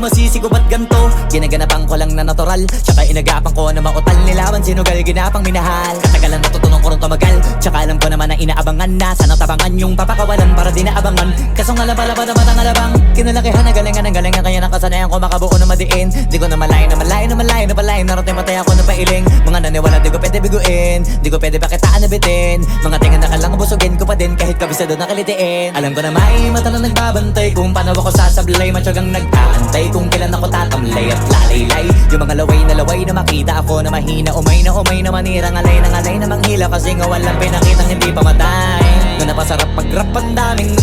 masisi ko ba't ganto? Ginaganapan ko lang na natural, tsaka inagapan ko na mautal. Nilawan sinugal, ginapang minahal. Katagalan natutunan ko rin tumagal, tsaka alam ko naman na inaabangan na. Sana tabangan yung papakawalan para di naabangan. Kaso nga lang pala ba naman ang alabang kinalakihan na galingan ng galingan. Kaya nakasanayan ko makabuo na madiin. Di ko na malayo na malayo na malayo na palayo. Narating matay ako na pailing. Mga naniwala di ko pwede biguin, di ko pwede pakitaan na bitin. Mga tingan na kalang busugin ko pa din kahit kabisado na kalitiin. Alam ko na may mata na nagbabantay kung paano ako sasablay. Matyagang nag-aantay kung kailan ako tatamlay at lalaylay. Yung mga laway na makita ako na mahina. Umay na manira, ngalay na manghila. Kasi nga walang pinakitang hindi pa matay. Na napasarap pag-rap ang daming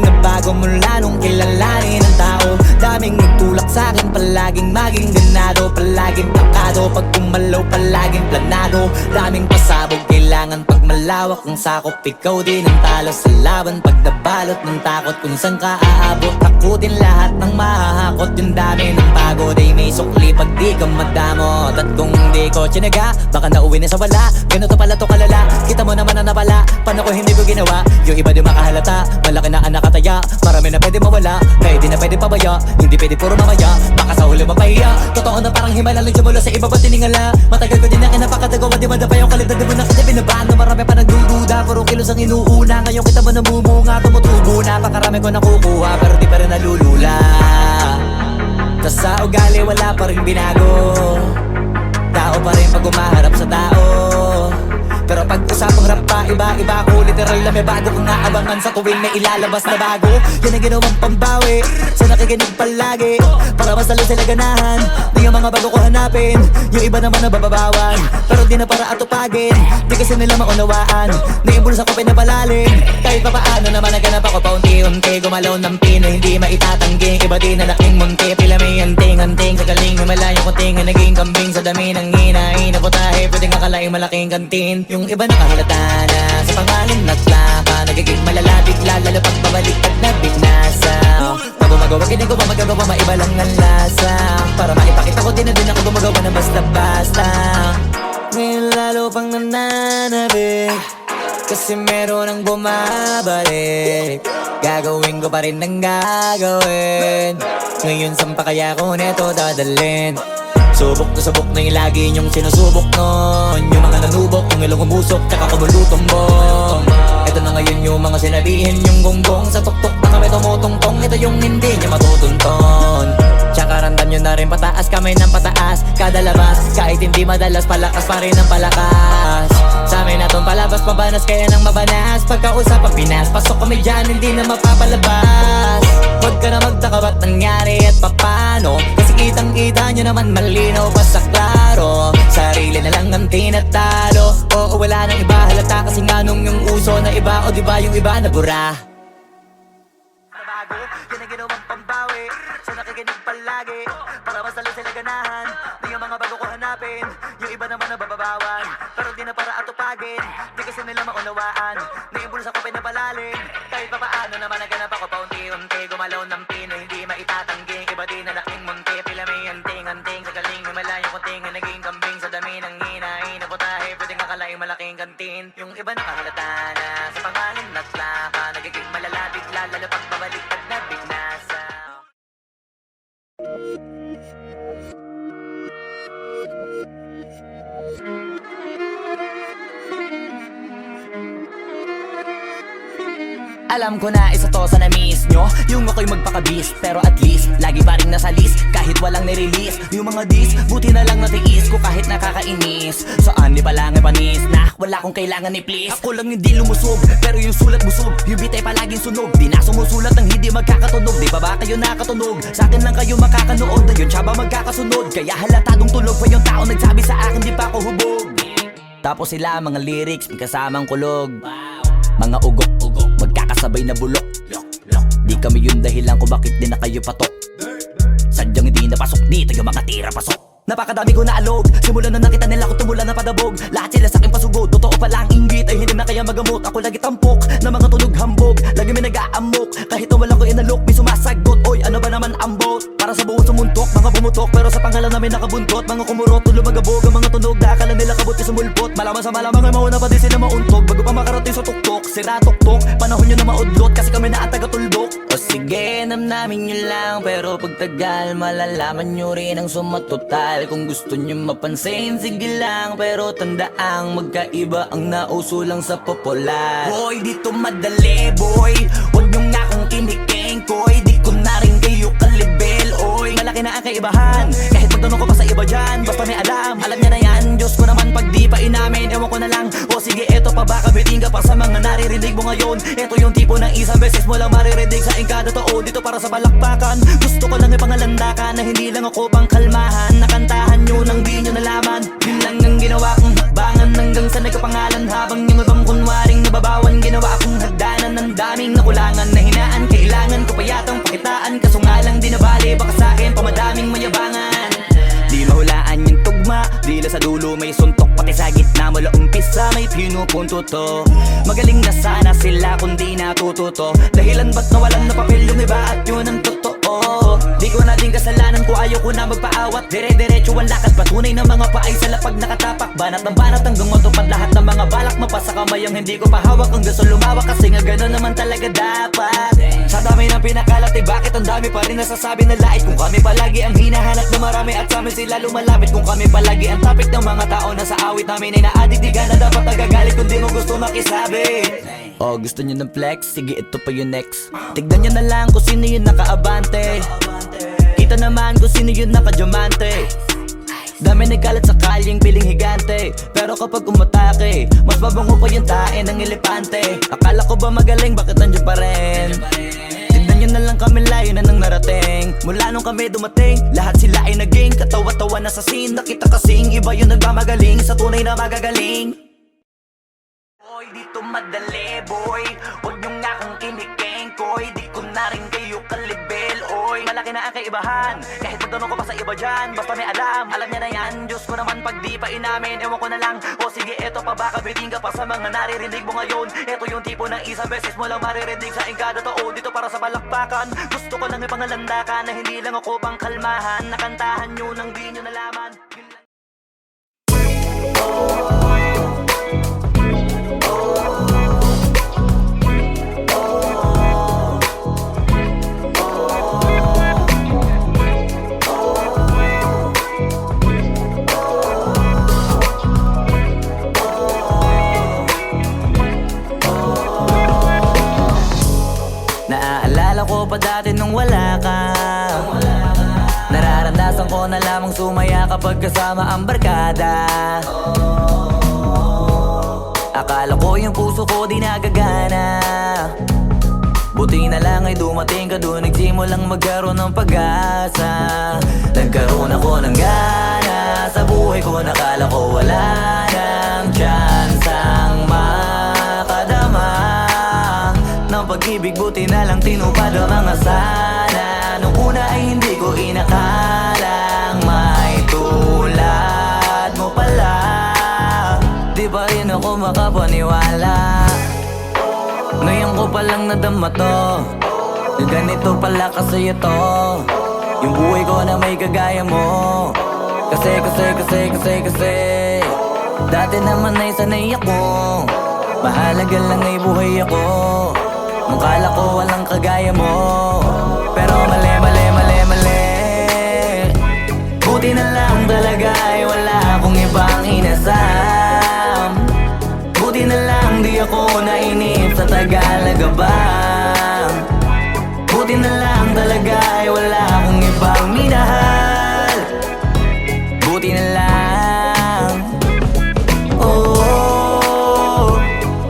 nagbago mula nung kilalanin ang tao. Daming nagtulak sa'kin, palaging maging ganado. Palaging plakado, pag kumalaw palaging planado. Daming pasabog, kailangan pag malawak ang sakop. Ikaw din ang talo sa laban pag nabalot ng takot. Kung saan ka aabot, ako din lahat ng mahahakot. Yung dami ng pagod ay may sukli pag di ka madamot. At kung di ko tsinaga, baka nauwi na sa wala. Ganito pala to kalala, kita mo naman na napala. Paano ko hindi ko ginawa, yung iba di makahalata. Malaki na ang nakataya, marami na pwede mawala. Kaya di na pwede pabaya, hindi pwede puro mamaya. Baka sa huli mapahiya, totoo na parang himala lang siya mula sa iba ba tiningala. Matagal ko din na kinapakatagawa, di madapa yung kalidad. Di mo na kasi binabano, marami pa nagdududa. Puro kilos ang inuuna, ngayon kita mo namumunga. Tumutubo na, pakarami ko nakukuha, pero di pa rin nalulula. Tas sa ugali wala pa rin binago. Tao pa rin pag umaharap sa tao. Pero pag usapang rap pa, iba-iba ko. Literal na may bago kong naabangan sa tuwing may ilalabas na bago. Yan ang ginawang pambawi sa nakikinig palagi, para mas lalo sila ganahan. Di ang mga bago ko hanapin, yung iba naman nabababawan. Pero di na para atupagin, di kasi nila maunawaan. Naimbulsa ko pinapalalim, kahit pa paano naman naganap ako paunti-unti. Gumalaw ng pino, hindi maitatanggi. Iba din na laking munti, pila may anting-anting. Sa galing himalayo kunting na naging kambing. Sa dami ng hinahin na putahe, pwedeng akalaing malaking kantin. Yung iba nakahalata na sa pangalan at laka. Nagiging malala bigla, lalo pag babalik at nabinasa. Pag gumagawa, ginagawa, magagawa, maiba lang ang lasa. Para maipakita ko din na din ako gumagawa na basta-basta. Ngayon lalo pang nananabik, kasi meron ang bumabalik. Gagawin ko pa rin ang gagawin. Ngayon saan pa kaya ko neto dadalhin? Subok na yung lagi niyong sinusubok nun. Yung mga nanubok, yung ilong umusok, tsaka kumulutumbong. Ito na ngayon yung mga sinabihin yung gonggong. Sa tuktok na kami tumutungtong, ito yung hindi niya matutunton. Tsaka randam nyo na rin pataas, kamay ng pataas. Kada labas, kahit hindi madalas, palakas pa rin ang palakas. Sa amin na tong palabas, pabanas kaya nang mabanas. Pagkausap ang Pinas, pasok kami dyan, hindi na mapapalabas. Huwag ka na magtaka ba't nangyari at papano, kasi kitang-kita nyo naman malinaw pa sa klaro. Sarili na lang ang tinatalo. Oo, wala nang iba halata, kasi nga nung yung uso na iba. O diba yung iba nabura? Nabago, yun ang ginawang pambawi sa nakikinig palagi, para mas lalo sila ganahan. Di yung mga bago ko hanapin, yung iba naman nabababawan. Pero di na para atupagin, di kasi nila maunawaan. Naimbulsa ko pinapalalim, kahit pa paano naman naganap ako paunti-unti. Gumalaw ng pino, hindi maitatanggi. Iba din na laking munti, pila may anting-anting. Sa galing himalayo kunting na naging kambing. Sa dami ng hinahin na putahe, pwedeng akalaing malaking kantin. Yung iba nakahalata na sa pangalan at laka. Nagiging malala bigla, lalo pag babalik at nabinasa. Alam ko na isa to sa na-miss nyo, yung ako'y magpakabis. Pero at least, lagi pa rin nasa list, kahit walang nirelease. Yung mga dis, buti na lang natiis ko kahit nakakainis. Saan di palang ipanis na wala kong kailangan ni please. Ako lang hindi lumusog, pero yung sulat busog. Yung bitay palaging sunog, di na sumusulat ng hindi magkakatunog. Di ba ba kayo nakatunog? Sa akin lang kayo makakanood, na yun siya ba magkakasunod? Kaya halatadong tulog pa yung tao nagsabi sa akin di pa ako hubog. Tapos sila mga lyrics, may kasamang kulog. Mga ugok-ugok, magkakasabay na bulok. Di kami yung dahilan kung bakit di na kayo patok. Sadyang hindi napasok, di tayo mga tira pasok. Napakadami ko na alog, simulan na nakita nila ko tumula na padabog. Lahat sila sa akin pasugod, totoo pala ang inggit ay hindi na kaya magamot. Ako lagi tampok, na mga tunog hambog. Lagi may nag-aamok, kahit na wala ko inalok. May sumasagot, oy ano ba naman ang bot? Para sa buong sumuntok, mga bumutok, pero sa pangalan namin nakabuntot. Mga kumurot, tulo magabog, ang mga tunog na akala nila kabot ka sumulpot. Malaman sa malamang ay mauna pa din sila mauntog, bago pa makarating sa tuktok. sira tuktok. Panahon nyo na maudlot kasi kami na ang taga-tuldok. O sige, namnamin nyo lang, pero pagtagal malalaman nyo rin ang sumatotal. Kung gusto nyo mapansin, sige lang, pero tandaang magkaiba ang nauso lang sa popular. Boy, dito madali, boy, huwag nyo nga akong kiniking, koy. Di ko na rin kayo kalibel, oy. Malaki na ang kaibahan, kahit magtanong ko pa sa iba dyan. Basta may alam niya na yan. Diyos ko naman pag di pa inamin, ewan ko na lang. O sige, eto pa baka biting ka pa sa mga naririnig mo ngayon. Eto yung tipo ng isang beses mo lang maririnig sa kada tao. Dito para sa balakbakan, gusto ko lang ipangalandakan na hindi lang ako pang kalmahan. Nakantahan nyo nang di nyo nalaman. Yun lang ang ginawa kong hakbangan hanggang sa nagkapangalan. Habang yung ibang kunwaring nababawan, ginawa akong hagdanan ng daming nakulangan na hinaan. Kailangan ko pa yatang pakitaan, kaso nga lang di nabali. Baka sa'kin pamadaming mayabangan. Di mahulaan yung tugma, dila sa dulo may suntok. Pati sa gitna mula umpisa may pinupunto to. Magaling na sana sila kung di natututo. Dahilan ba't nawalan na papel yung iba at yun ang totoo. Di ko na din kasalanan ko, ayaw ko na magpaawat. Dire-diretso ang lakad, patunay ng mga paay sa lapag nakatapak. Banat ng banat hanggang matupad lahat ng mga balak. Mapasa kamay ang hindi ko pahawak ang gusto lumawak. Kasi nga gano'n naman talaga dapat. Sa dami ng pinakalat eh bakit ang dami pa rin nasasabi na lait. Kung kami palagi ang hinahanap na marami at sa amin sila lumalapit. Kung kami palagi ang topic ng mga tao na sa awit namin ay na-addict. Di ka na dapat nagagalit kung di mo gusto makisabi. Oh, gusto nyo ng flex? Sige, ito pa yung next. Tignan nyo na lang kung sino yung nakaabante. Kita naman kung sino yung nakadiamante. Dami nagkalat sa kalyeng piling higante. Pero kapag umatake, mas mabango pa yung tae ng elepante. Akala ko ba magaling, bakit nandiyan pa rin? Tignan nyo na lang kami, layo na nang narating. Mula nung kami dumating, lahat sila ay naging katawa-tawa na sa scene. Nakita kasing iba yung nagmamagaling sa tunay na magagaling. Boy, dito madali, boy, huwag nyo nga akong kiniking, koy. Di ko na rin kayo kalibel, oy. Malaki na ang kaibahan, kahit magtanong ko pa sa iba dyan. Basta may alam niya na yan. Diyos ko naman pag di pa inamin, ewan ko na lang. O sige, eto pa baka biting ka pa sa mga naririnig mo ngayon. Eto yung tipo ng isang beses mo lang maririnig sa kada tao. Dito para sa balakbakan, gusto ko lang ipangalandakan na hindi lang ako pang kalmahan. Nakantahan nyo nang di nyo nalaman. Naaalala ko pa dati nung wala ka. Nararanasan ko na lamang sumaya kapag kasama ang barkada. Akala ko yung puso ko di nagagana. Buti na lang ay dumating ka doon, nagsimulang magkaroon ng pag-asa. Nagkaroon ako ng gana sa buhay ko, nakala ko wala nang tsansang makadama ng pag-ibig. Buti na lang tinupad ang mga sana. Nung una ay hindi ko inakalang may tulad mo pala. Di ba rin ako makapaniwala? Ngayon ko palang nadama to, na ganito pala kasi ito yung buhay ko na may kagaya mo. Kasi dati naman ay sanay ako, mahalaga lang ay buhay ako. Nung kala ko walang kagaya mo, pero mali. Buti na lang talaga ay wala akong ibang inasam. Buti na lang di ako nainip sa Tagalaga bang. Buti na lang talaga ay wala akong ibang minahal. Buti na lang. Oh,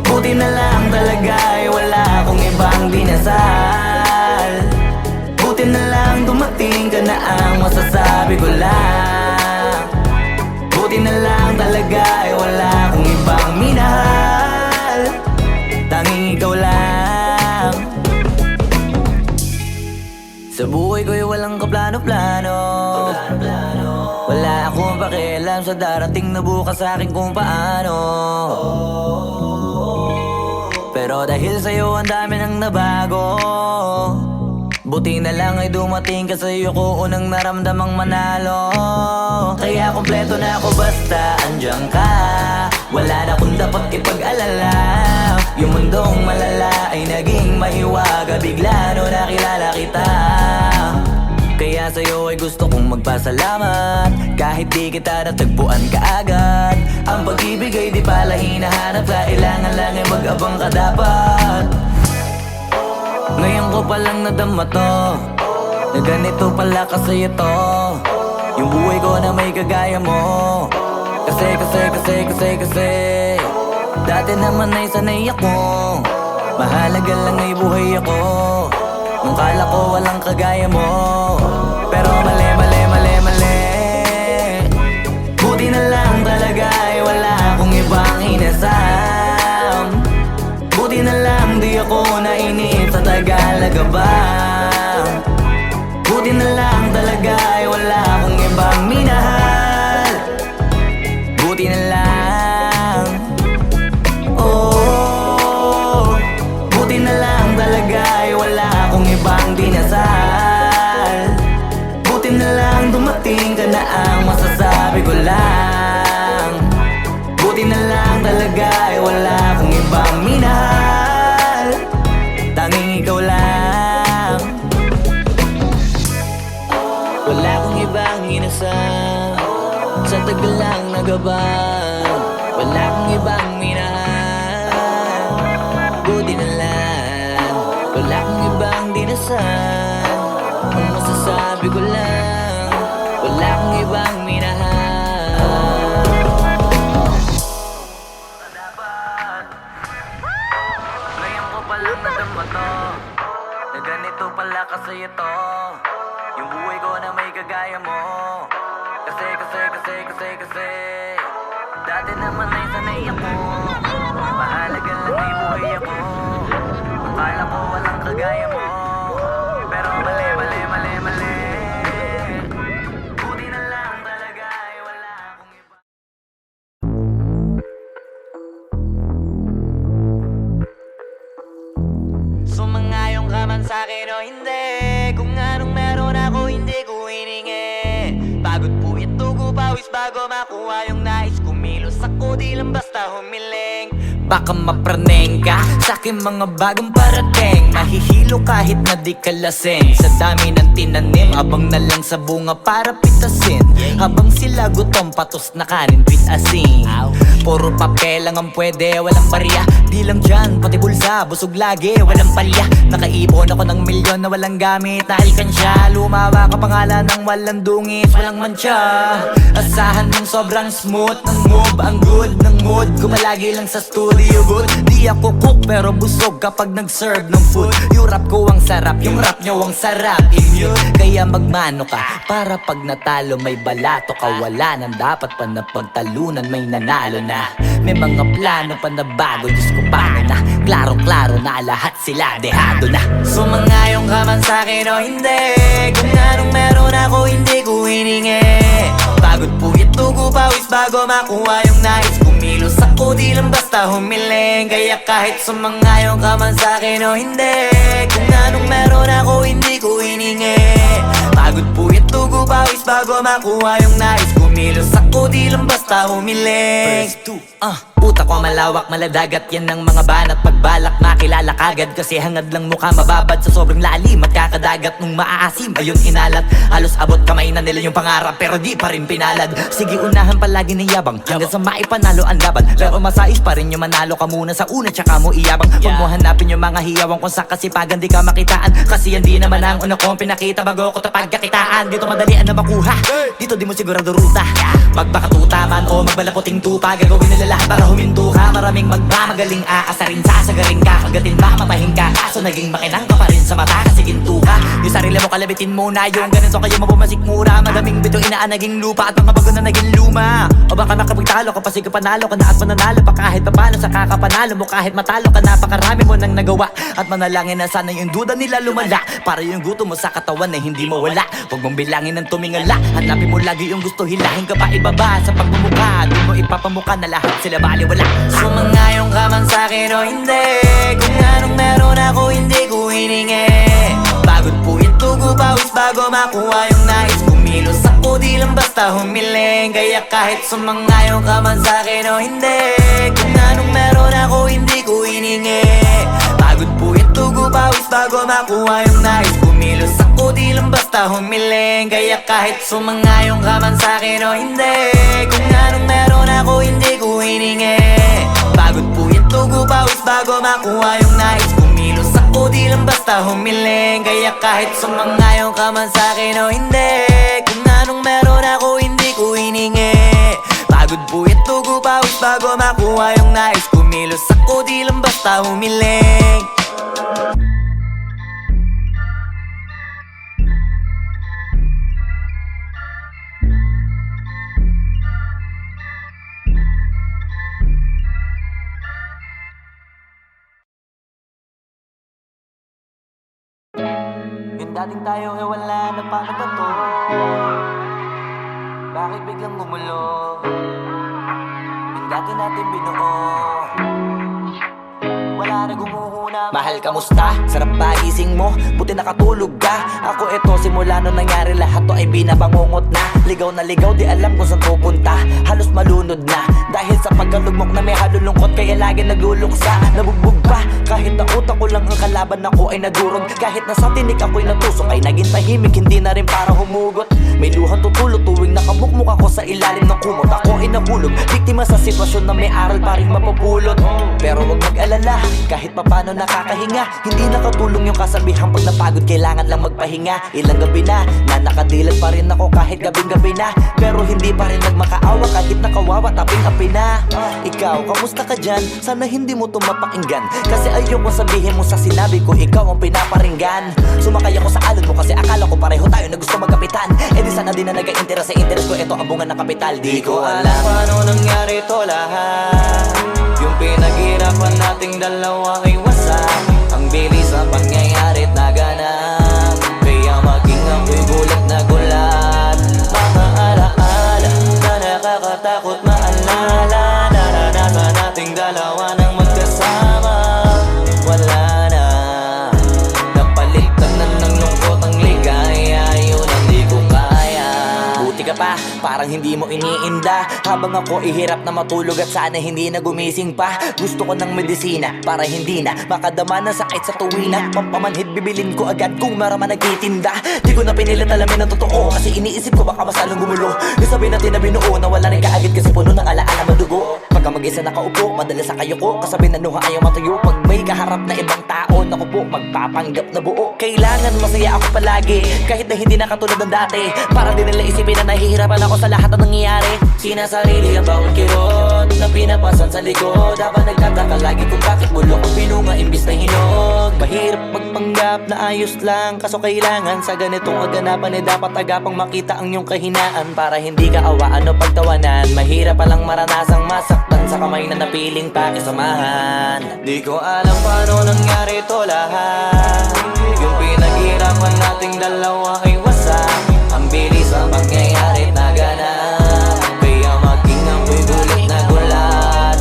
buti na lang talaga ay wala akong ibang dinasal. Buti na lang dumating ka na ang masasabi ko lang. Buti na lang talaga ay wala akong ibang minahal. Tanging ikaw lang. Sa buhay ko'y walang kaplano-plano. Wala akong pakialam sa darating na bukas sa akin kung paano. Pero dahil sa'yo ang dami nang nabago. Buti na lang ay dumating ka, sa'yo ko unang naramdamang manalo. Kaya kompleto na ako basta andyan ka. Wala na akong dapat ipag-alala. Yung mundong malala ay naging mahiwaga bigla no nakilala kita. Kaya sa'yo ay gusto kong magpasalamat kahit di kita natagpuan kaagad. Ang pag-ibig ay di pala hinahanap, kailangan lang ay mag-abang ka dapat. Ngayon ko palang nadama to, na ganito pala kasi ito, yung buhay ko na may kagaya mo. Kasi dati naman ay sanay ako, mahalaga lang ay buhay ako. Nung kala ko walang kagaya mo, pero mali. Buti na lang talaga ay wala akong ibang inasam. Buti na lang di ako nainip sa Tagalaga ba. Buti na lang talaga ay wala akong ibang minahal. Buti na lang, oh, buti na lang talaga ay wala akong ibang dinasal. Buti na lang dumating ka na ang masasabi ko lang. Buti na lang talaga ay wala akong ibang minahal, tanging ikaw lang. Wala akong ibang inasal, sa tagal lang nagabang. Wala akong ibang minahal, buti na lang. Wala akong ibang dinasal, ang masasabi ko lang, wala akong ibang minahal. Ngayon ko palang nadama to, na ganito pala kasi ito, yung buhay ko na may kagaya mo. Kasi dati naman ay sanay ako, mahalaga lang ay buhay ako. Akala ko walang kagaya mo, pero mali. Buti na lang talaga ay wala akong iba. Sumangayong ka man sa'kin o hindi, kung anong meron ako hindi ko hiningi. Pagod po ito ko pawis bago makuha yung nais. Kumilos ako di lang basta humiling. Baka mapraneng ka sa'king mga bagong parating. Mahihilo kahit na di ka lasing, sa dami ng tinanim, abang na lang sa bunga para pitasin. Habang sila gutom patos na kanin pitasin. Puro papel lang ang pwede, walang barya. Di lang dyan, pati bulsa, busog lagi, walang palya. Nakaipon ako ng milyon na walang gamit na alkansya. Lumawa ka pangalan ng walang dungis, walang mancha. Asahan mong sobrang smooth ng move, ang good ng mood. Gumalagi lang sa studio booth. Di ako cook pero busog kapag nag-serve ng food. Yung rap ko ang sarap, yung rap nyo ang sarap. Immune, kaya magmano ka para pag natalo may balato ka. Wala nang dapat pa na pagtalunan, may nanalo na. May mga plano pa na bago, Diyos ko paano na. Klaro na lahat sila dehado na. Sumangayong ka man sa'kin o hindi, kung anong meron ako hindi ko hiningi. Pagod po ito ko pawis bago makuha yung nais. Kumilos ako di lang basta humiling. Kaya kahit sumangayong ka man sa'kin o hindi, kung anong meron ako hindi ko hiningi. Pagod po ito ko pawis bago makuha yung nais. Kumilos ako di lang basta humiling. Utak ko malawak, maladagat yan ng mga banat. Pagbalak makilala kagad kasi hangad lang mukha mababad sa sobrang lalim at kakadagat nung maaasim. Ayun inalat, halos abot kamay na nila yung pangarap pero di pa rin pinalad. Sige unahan palagi ng yabang hanggang sa maipanalo ang laban. Pero masais pa rin yung manalo ka muna sa una tsaka mo iyabang. Huwag mo hanapin yung mga hiyawang kung sa kasipagan di ka makitaan. Kasi yan di naman ang una kong pinakita bago ko tapagkakitaan. Dito madalian na makuha, dito di mo sigurado ruta. Magbakatuta man o magbalaputing tupa, gagawin nila lahat para huminto ka. Maraming magmamagaling aasarin, sasagaring ka, kagatin mamatahin ka. Kaso naging makinang ka pa rin sa mata kasi ginto ka. Yung sarili mo kalabitin muna, yung ganito kayo mapumasik mura. Madaming bito inaan naging lupa at mga bago na naging luma. O baka makapagtalo ka pa sige panalo ka na at mananalo pa kahit papalo sa kakapanalo mo. Kahit matalo ka napakarami mo nang nagawa at manalangin na sana yung duda nila lumala para yung gusto mo sa katawan na hindi mo wala. Huwag mong bilangin ng tumingala, hanapin mo lagi yung gusto, hilahin ka pa ibaba sa pagmumukha. Doon mo ipapamuka na lahat sila baliwala. Sumangayong ka man sa'kin o hindi, kung anong meron ako hindi ko hiningi. Pagod po ito ko pawis bago makuha yung nais. Kumilos ako di lang basta basta humiling. Kaya kahit sumangayon ka man sa'kin o hindi, kung anong meron ako hindi ko hiningi. Pagod po yung tugo pawis bago makuha yung nais. Kumilos ako di lang basta humiling. Kaya kahit sumangayon ka man sa'kin o hindi, kung anong meron ako hindi ko hiningi. Pagod po yung tugo pawis bago makuha yung nais. Kumilos ako di lang basta humiling. Kaya kahit sumangayon ka man sa'kin o hindi, kung anong meron ako hindi ko hiningi. Pagod po yung tugo pawis bago makuha yung nais. Kumilos ako di lang basta humiling. Yung dating tayo wala na, paano ba to? Bakit biglang gumulo? Yung dati natin binuo, wala na gumuhuna. Mahal, kamusta? Sarap ba gising mo? Buti nakatulog ka. Ako eto, simula nung nangyari lahat to ay binabangungot na. Ligaw na ligaw, di alam kung saan pupunta. Halos malunod na dahil sa pagkalugmok na may halulungkot. Kaya lagi nagluluksa, nabugbog pa. Kahit na utak ko lang ang kalaban, ako ay nagurog. Kahit na sa tinik ako'y natusok, ay naging tahimik, hindi na rin para humugot. May luhang tutulog tuwing nakamukmuk ako sa ilalim ng kumot. Ako ay nahulog, biktima sa sitwasyon na may aral pa rin mapupulot. Pero wag mag-alala, kahit papano nakakahinga. Hindi nakatulong yung kasabihan, pag napagod kailangan lang magpahinga. Ilang gabi na nakadilat pa rin ako kahit gabing-gabi na. Pero hindi pa rin nagmakaawa kahit nakawawa taping-api na. Ikaw, kamusta ka dyan? Sana hindi mo tumapakinggan, kasi ayoko sabihin mo sa sinabi ko ikaw ang pinaparinggan. Sumakay ako sa alon mo kasi akala ko pareho tayo na gusto magkapitan. Eh di sana di na nag-interest sa interest ko, ito ang bunga ng kapital. Di ko alam paano nangyari to lahat. Yung pinaghirapan nating dalawa ay wasak. Ang bilis sa pangyayarit na ganap, kaya maging ako'y gulat na gulat. Mga alaala na nakakatakot maalala. Naranasan nating dalawa ng magkasama. Wala na, napalitan na ng lungkot ang ligaya. Yun ang di ko kaya. Buti ka pa, parang hindi mo iniinda. Habang ako ihirap na matulog at sana hindi na gumising pa. Gusto ko ng medisina para hindi na makadama ng sakit sa tuwina. Pampamanhid bibilin ko agad kung maraman nagtitinda. Di ko na pinilit alamin ang totoo, kasi iniisip ko baka masalong gumulo. Yung sabi natin na binuo, nawala rin kaagad kasi puno ng alaala madugo. Pagka mag-isa nakaupo, madalas sa kayo ko, kasabi na nuha ayaw matuyo. Pag may kaharap na ibang tao, naku po, magpapanggap na buo. Kailangan masaya ako palagi, kahit na hindi na katulad ng dati. Para din nila isipin na nahihirapan ako sa lahat ng nangyayari. Sinasarili ang bawat kirot na pinapasan sa likod, habang nagtataka lagi kung bakit bulok ang pinunga imbis na hinog. Mahirap magpanggap na ayos lang, kaso kailangan sa ganitong kaganapan dapat agapang makita ang iyong kahinaan. Para hindi ka awaan o pagtawanan, mahirap palang maranasang masaktan sa kamay na napiling pakisamahan. Di ko alam paano nangyari to lahat. Yung pinaghirapan nating dalawa ay wasak. Ang bilis ang pangyayari na ganap, kaya maging ako'y gulit na gulat.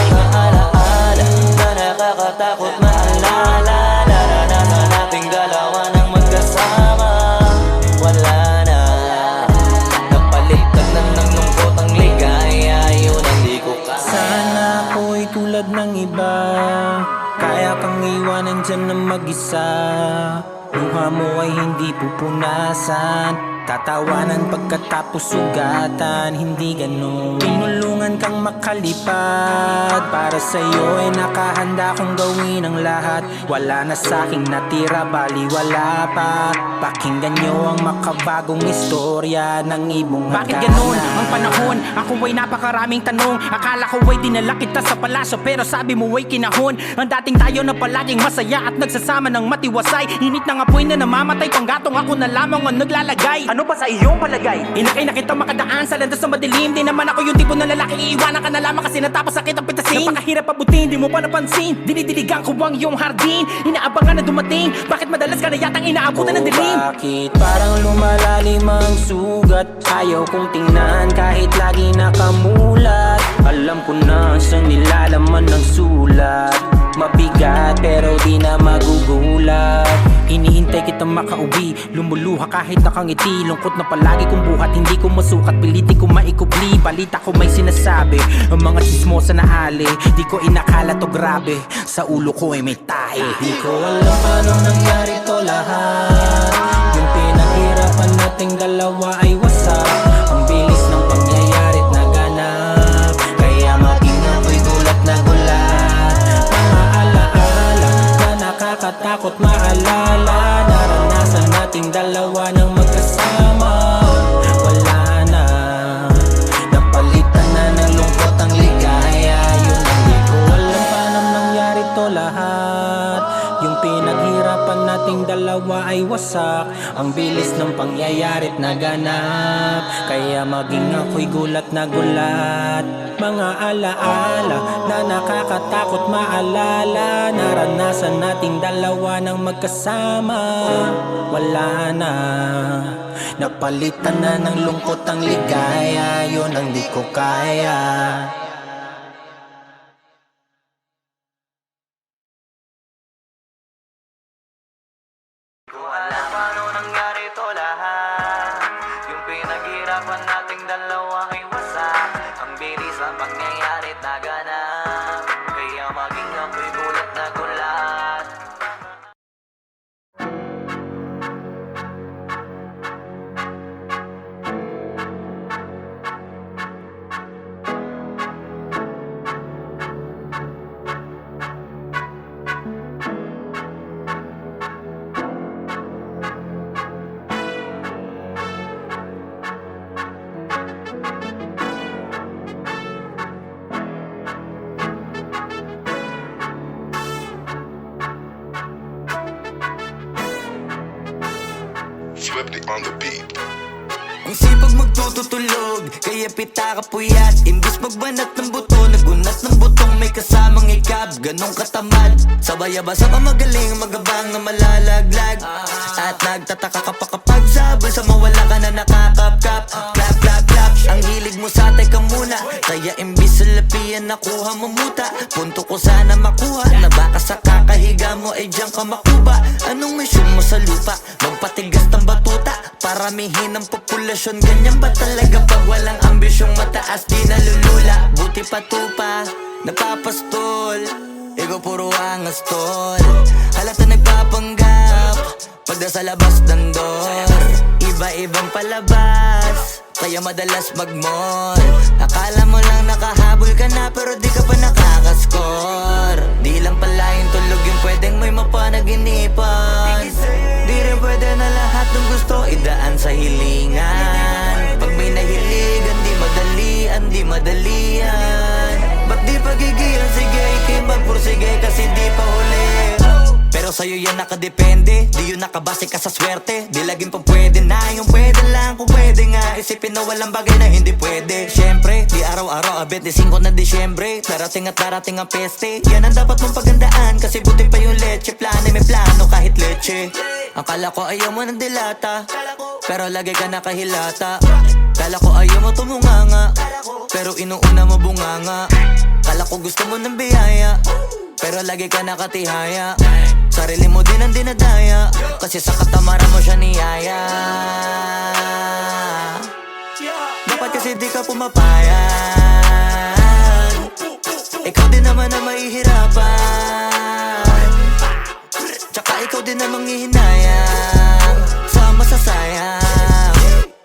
Mga alaala na nakakatakot maalala. Naranasan nating dalawa ng magkasama. Wala na, napalitan na ng lungkot ang ligaya. Yun ang di ko kaya. Sana ako'y tulad ng iba, kaya kang iwanan dyan ng mag-isa. Luha mo ay hindi pupunasan, tatawanan pagkatapos sugatan. Hindi ganon, tinulungan kang makalipad. Para sa'yo ay nakahanda kong gawin ang lahat. Wala na sa'king natira, bali wala pa. Pakinggan nyo ang makabagong istorya ng ibong hagana. Bakit ganun ang panahon? Ako ay napakaraming tanong. Akala ko ay dinala kita sa palasyo, pero sabi mo ay kinahon. Ang dating tayo na palaging masaya at nagsasama ng matiwasay. Init ng apoy na namamatay, panggatong ako na lamang ang naglalagay. Ano ba sa iyong palagay? Inakay na kita makadaan sa landas na madilim. Di naman ako yung tipo ng lalaki, iiwanan ka na lamang kasi natapos sakit ang pitasin. Napakahirap pabutin, di mo pa napansin. Dinidiligan ko ang iyong hardin, inaabangan na dumating. Bakit madalas ka na yatang inaabutan ng dilim? Bakit parang lumalalim ang sugat? Ayaw kong tingnan kahit lagi nakamulat. Alam ko na sa nilalaman ng sulat. Mabigat pero di na magugulat. Hinihintay kita napilitang makauwi. Lumuluha kahit nakangiti, lungkot na palagi kong buhat. Hindi ko masukat, pilitin ko maikubli. Balita ko may sinasabi, ang mga chismosa na ali. Di ko inakala to grabe, sa ulo ko ay may tae. Di ko alam paano nangyari to lahat. Yung pinaghirapan nating dalawa ay wasak. Ang bilis ng pangyayari't naganap, kaya maging ako'y gulat na gulat. Mga alaala na nakakatakot maalala. Naranasan nating dalawa ng magkasama. Wala na, napalitan na ng lungkot ang ligaya. Yun ang di ko alam paano nangyari to lahat. Yung pinaghirapan nating dalawa ay wasak. Ang bilis ng pangyayari't naganap, kaya maging ako'y gulat na gulat. Mga alaala na nakakatakot maalala. Naranasan nating dalawa ng magkasama. Wala na, napalitan na ng lungkot ang ligaya. Yun ang di ko kaya. Alam paano nangyari to lahat. Yung pinaghirapan nating dalawa ay wasak. Ang bilis ang pangyayarit naganap, kaya maging ako'y gulat na gulat. Swifty on the beat. Ang sipag magtututulog, kaya pita ka puyat. Imbis magbanat ng buto, nagunat ng butong may kasamang ikab. Ganong katamad, sabay-abasa ka magaling, magabang na malalaglag. At nagtataka ka pa kapag sabay sa mawala ka na nakakapkap. Clap, clap, clap, ang hilig mo sa teka muna. Kaya imbis sa lapian nakuha mo muta. Punto ko sana makuha, na baka sa kakahiga mo ay diyan ka makuba. Anong mission mo sa lupa? Magpatigas ng batuta, paramihin ang populasyon. Ganyan ba talaga pag walang ambisyong mataas? Di nalulula, buti patupa, napapastol. Ikaw puro angas tol, halata nagpapanggap pag nasa labas ng door. Iba-ibang palabas, kaya madalas mag-mall. Akala mo lang nakahabol ka na, pero di ka pa nakakascore. Di lang pala yung tulog yung pwedeng may mapanaginipan. Di rin pwede na lahat ng gusto idaan sa hilingan. Pag may nahiligan, di madalian. Ba't di pagigilan? Sige, ikay magpursige kasi di pa huli. Pero sa'yo yan nakadepende, di yun nakabase ka sa swerte. Di laging pa pwede na, yung pwede lang kung pwede nga. Isipin na walang bagay na hindi pwede. Siyempre, di araw-araw, 25 na Disyembre. Darating at darating ang peste, yan ang dapat mong pagandaan. Kasi buti pa yung leche, plano may plano kahit leche. Akala ko ayaw mo ng dilata, pero lagi ka nakahilata. Kala ko ayaw mo tumunganga, pero inuuna mo bunganga. Kala ko gusto mo ng biyaya, pero lagi ka nakatihaya. Sarili mo din ang dinadaya, kasi sa katamaran mo siya niyaya. Dapat kasi di ka pumapayag, ikaw din naman ang mahihirapan. Tsaka ikaw din namang hihinayang sa masasayang.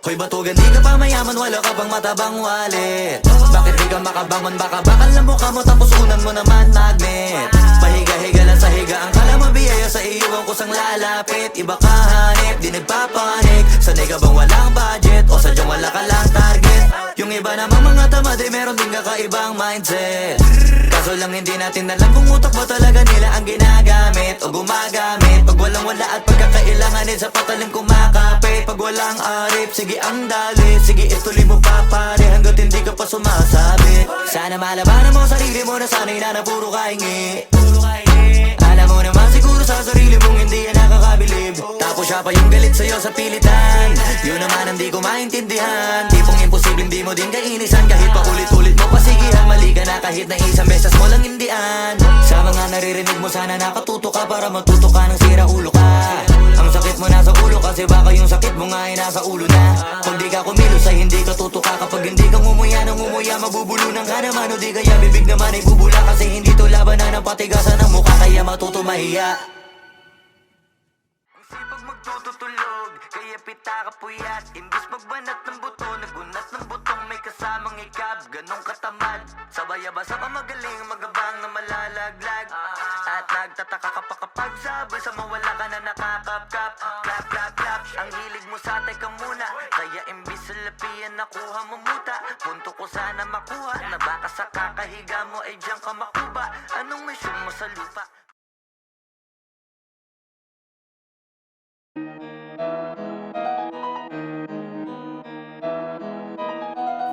Hoy batugan, di ka pa mayaman, wala ka pang matabang wallet. Bakit di ka makabangon? Baka bakal na mukha mo tapos unan mo naman magnet. Pahiga-higa lang sa higa, ang kala mabiyaya sa iyo ang kusang lalapit. Iba ka hanip, di nagpapanik. Sanay ka bang walang budget o sadyang wala ka lang target? Yung iba namang mga tamad ay meron din kakaibang mindset. Kaso lang hindi natin alam kung utak ba talaga nila ang ginagamit o gumagamit. Pag walang wala at pagkakailanganin sa patalim kumakapit. Pag walang arip, sige ang dali, sige ituloy mo pa pare hanggat hindi ka pa sumasabit. Sana malabanan mo sarili mo na sanay na puro kahingi. Alam mo naman siguro sa sarili mong hindi yan nakakabilib. Tapos siya pa yung galit sa'yo sa pilitan. Yun naman ang di ko maintindihan. Tipong imposible hindi mo din kainisan. Kahit pa ulit-ulit mo pasigihan, mali ka na kahit na isang beses mo lang hindian. Sa mga naririnig mo sana nakatuto ka para matuto ka ng sira ulo ka. Ang sakit sakit mo nasa ulo, kasi baka yung sakit mo nga ay nasa ulo na. Pag di ka kumilos ay hindi ka tutuka. Kapag hindi ka ngumuya ng ngumuya, mabubulunan ka naman. O di kaya bibig naman ay bubula, kasi hindi to labanan ng patigasan ng mukha, kaya matuto mahiya. Sipag magtututulog, kaya pita ka puyat. Imbis magbanat ng buto, nagunat ng butong may kasamang ikab. Ganong katamad, sabay-abasa ka magaling, magabang na malalaglag. At nagtataka ka pa kapag sabay sa mawala ka na nakakapkap. Clap, clap, clap, ang hilig mo sa teka muna. Kaya imbis sa lapian nakuha mo muta. Punto ko sana makuha, na baka sa kakahiga mo ay diyan ka makuba. Anong mission mo sa lupa?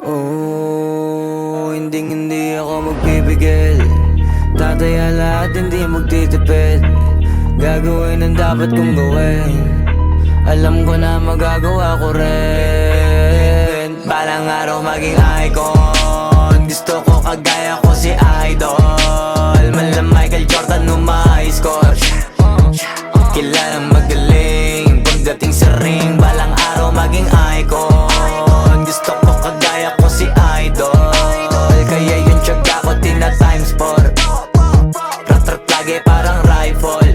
Oh, hindi ako magpipigil. Tataya lahat, hindi magtitipid. Gagawin ang dapat kong gawin. Alam ko na magagawa ko rin. Balang araw maging icon. Gusto ko kagaya ko si Idol. Mala Michael Jordan nung ma-high score. Kilalang magaling pagdating sa ring. Balang araw maging icon. Gusto ko kagaya ko si Idol. Kaya yung tiyaga ko tina times 4. Rat-rat lagi parang rifle.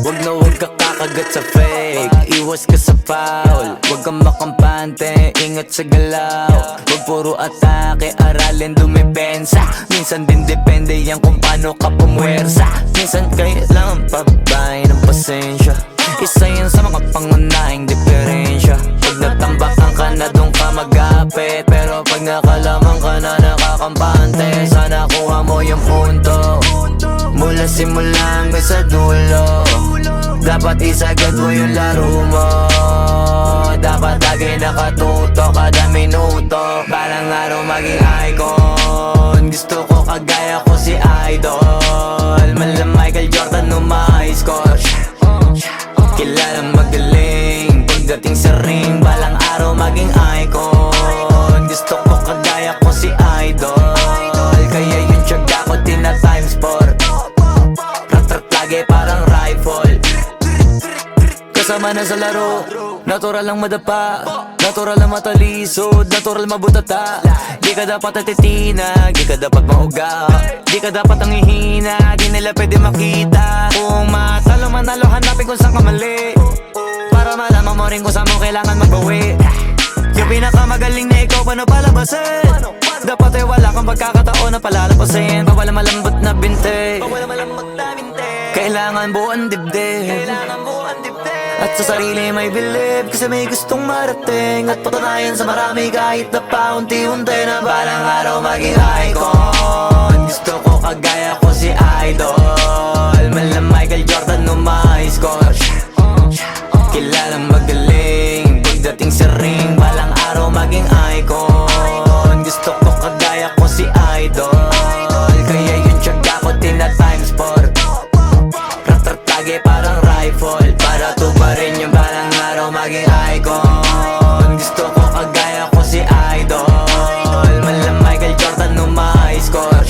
Wag na wag ka kakagat sa fake. Iwas ka sa foul. Wag kang makampante, ingat sa galaw. Wag puro atake, aralin dumipensa. Minsan din depende yan kung paano ka pumwersa. Minsan kailangan pabay ng pasensya. Isa yan sa mga pangunahing diferensya. Pag natambakan ka na doon ka magapit, pero pag nakalaman ka na nakakampante, sana kuha mo yung punto. Mula simula hanggang sa dulo, dapat isagad mo yung laro mo. Dapat lagi nakatuto kada minuto. Balang araw maging icon. Gusto ko kagaya ko si Idol. Mala Michael Jordan nung ma-high score. Kilalang magaling pagdating sa ring. Balang araw maging icon. Gusto ko kagaya ko si Idol. Kaya yung tiyaga ko tina times 4. Rat-rat lagi parang rifle. Kasama na sa laro, natural lang madapa, natural lang matalisod, natural mabutata. Di ka dapat natitinag, di ka dapat mauga, di ka dapat ang ihina, di nila pwede makita. Kung matalo manalo, hanapin kung saan ka mali, para malaman mo rin kung saan mo kailangan magbawi. Yung pinakamagaling na ikaw, paano palabasin? Dapat ay wala kang pagkakataon na palalapasin. Bawal malambot na binte, kailangan buuan dibdib. At sa sarili may bilib, kasi may gustong marating. At patunayan sa marami kahit na paunti-unti, na balang araw maging icon. Gusto ko kagaya ko si Idol. Mala Michael Jordan nung ma-high score. Kilalang magaling pagdating sa ring. Balang araw maging icon. Gusto ko kagaya ko si Idol. Kaya yung tiyaga ko tina times 4. Rat-rat lagi parang rifle. Para tuparin yung balang araw maging icon. Gusto ko kagaya ko si Idol. Mala Michael Jordan nung ma-high score.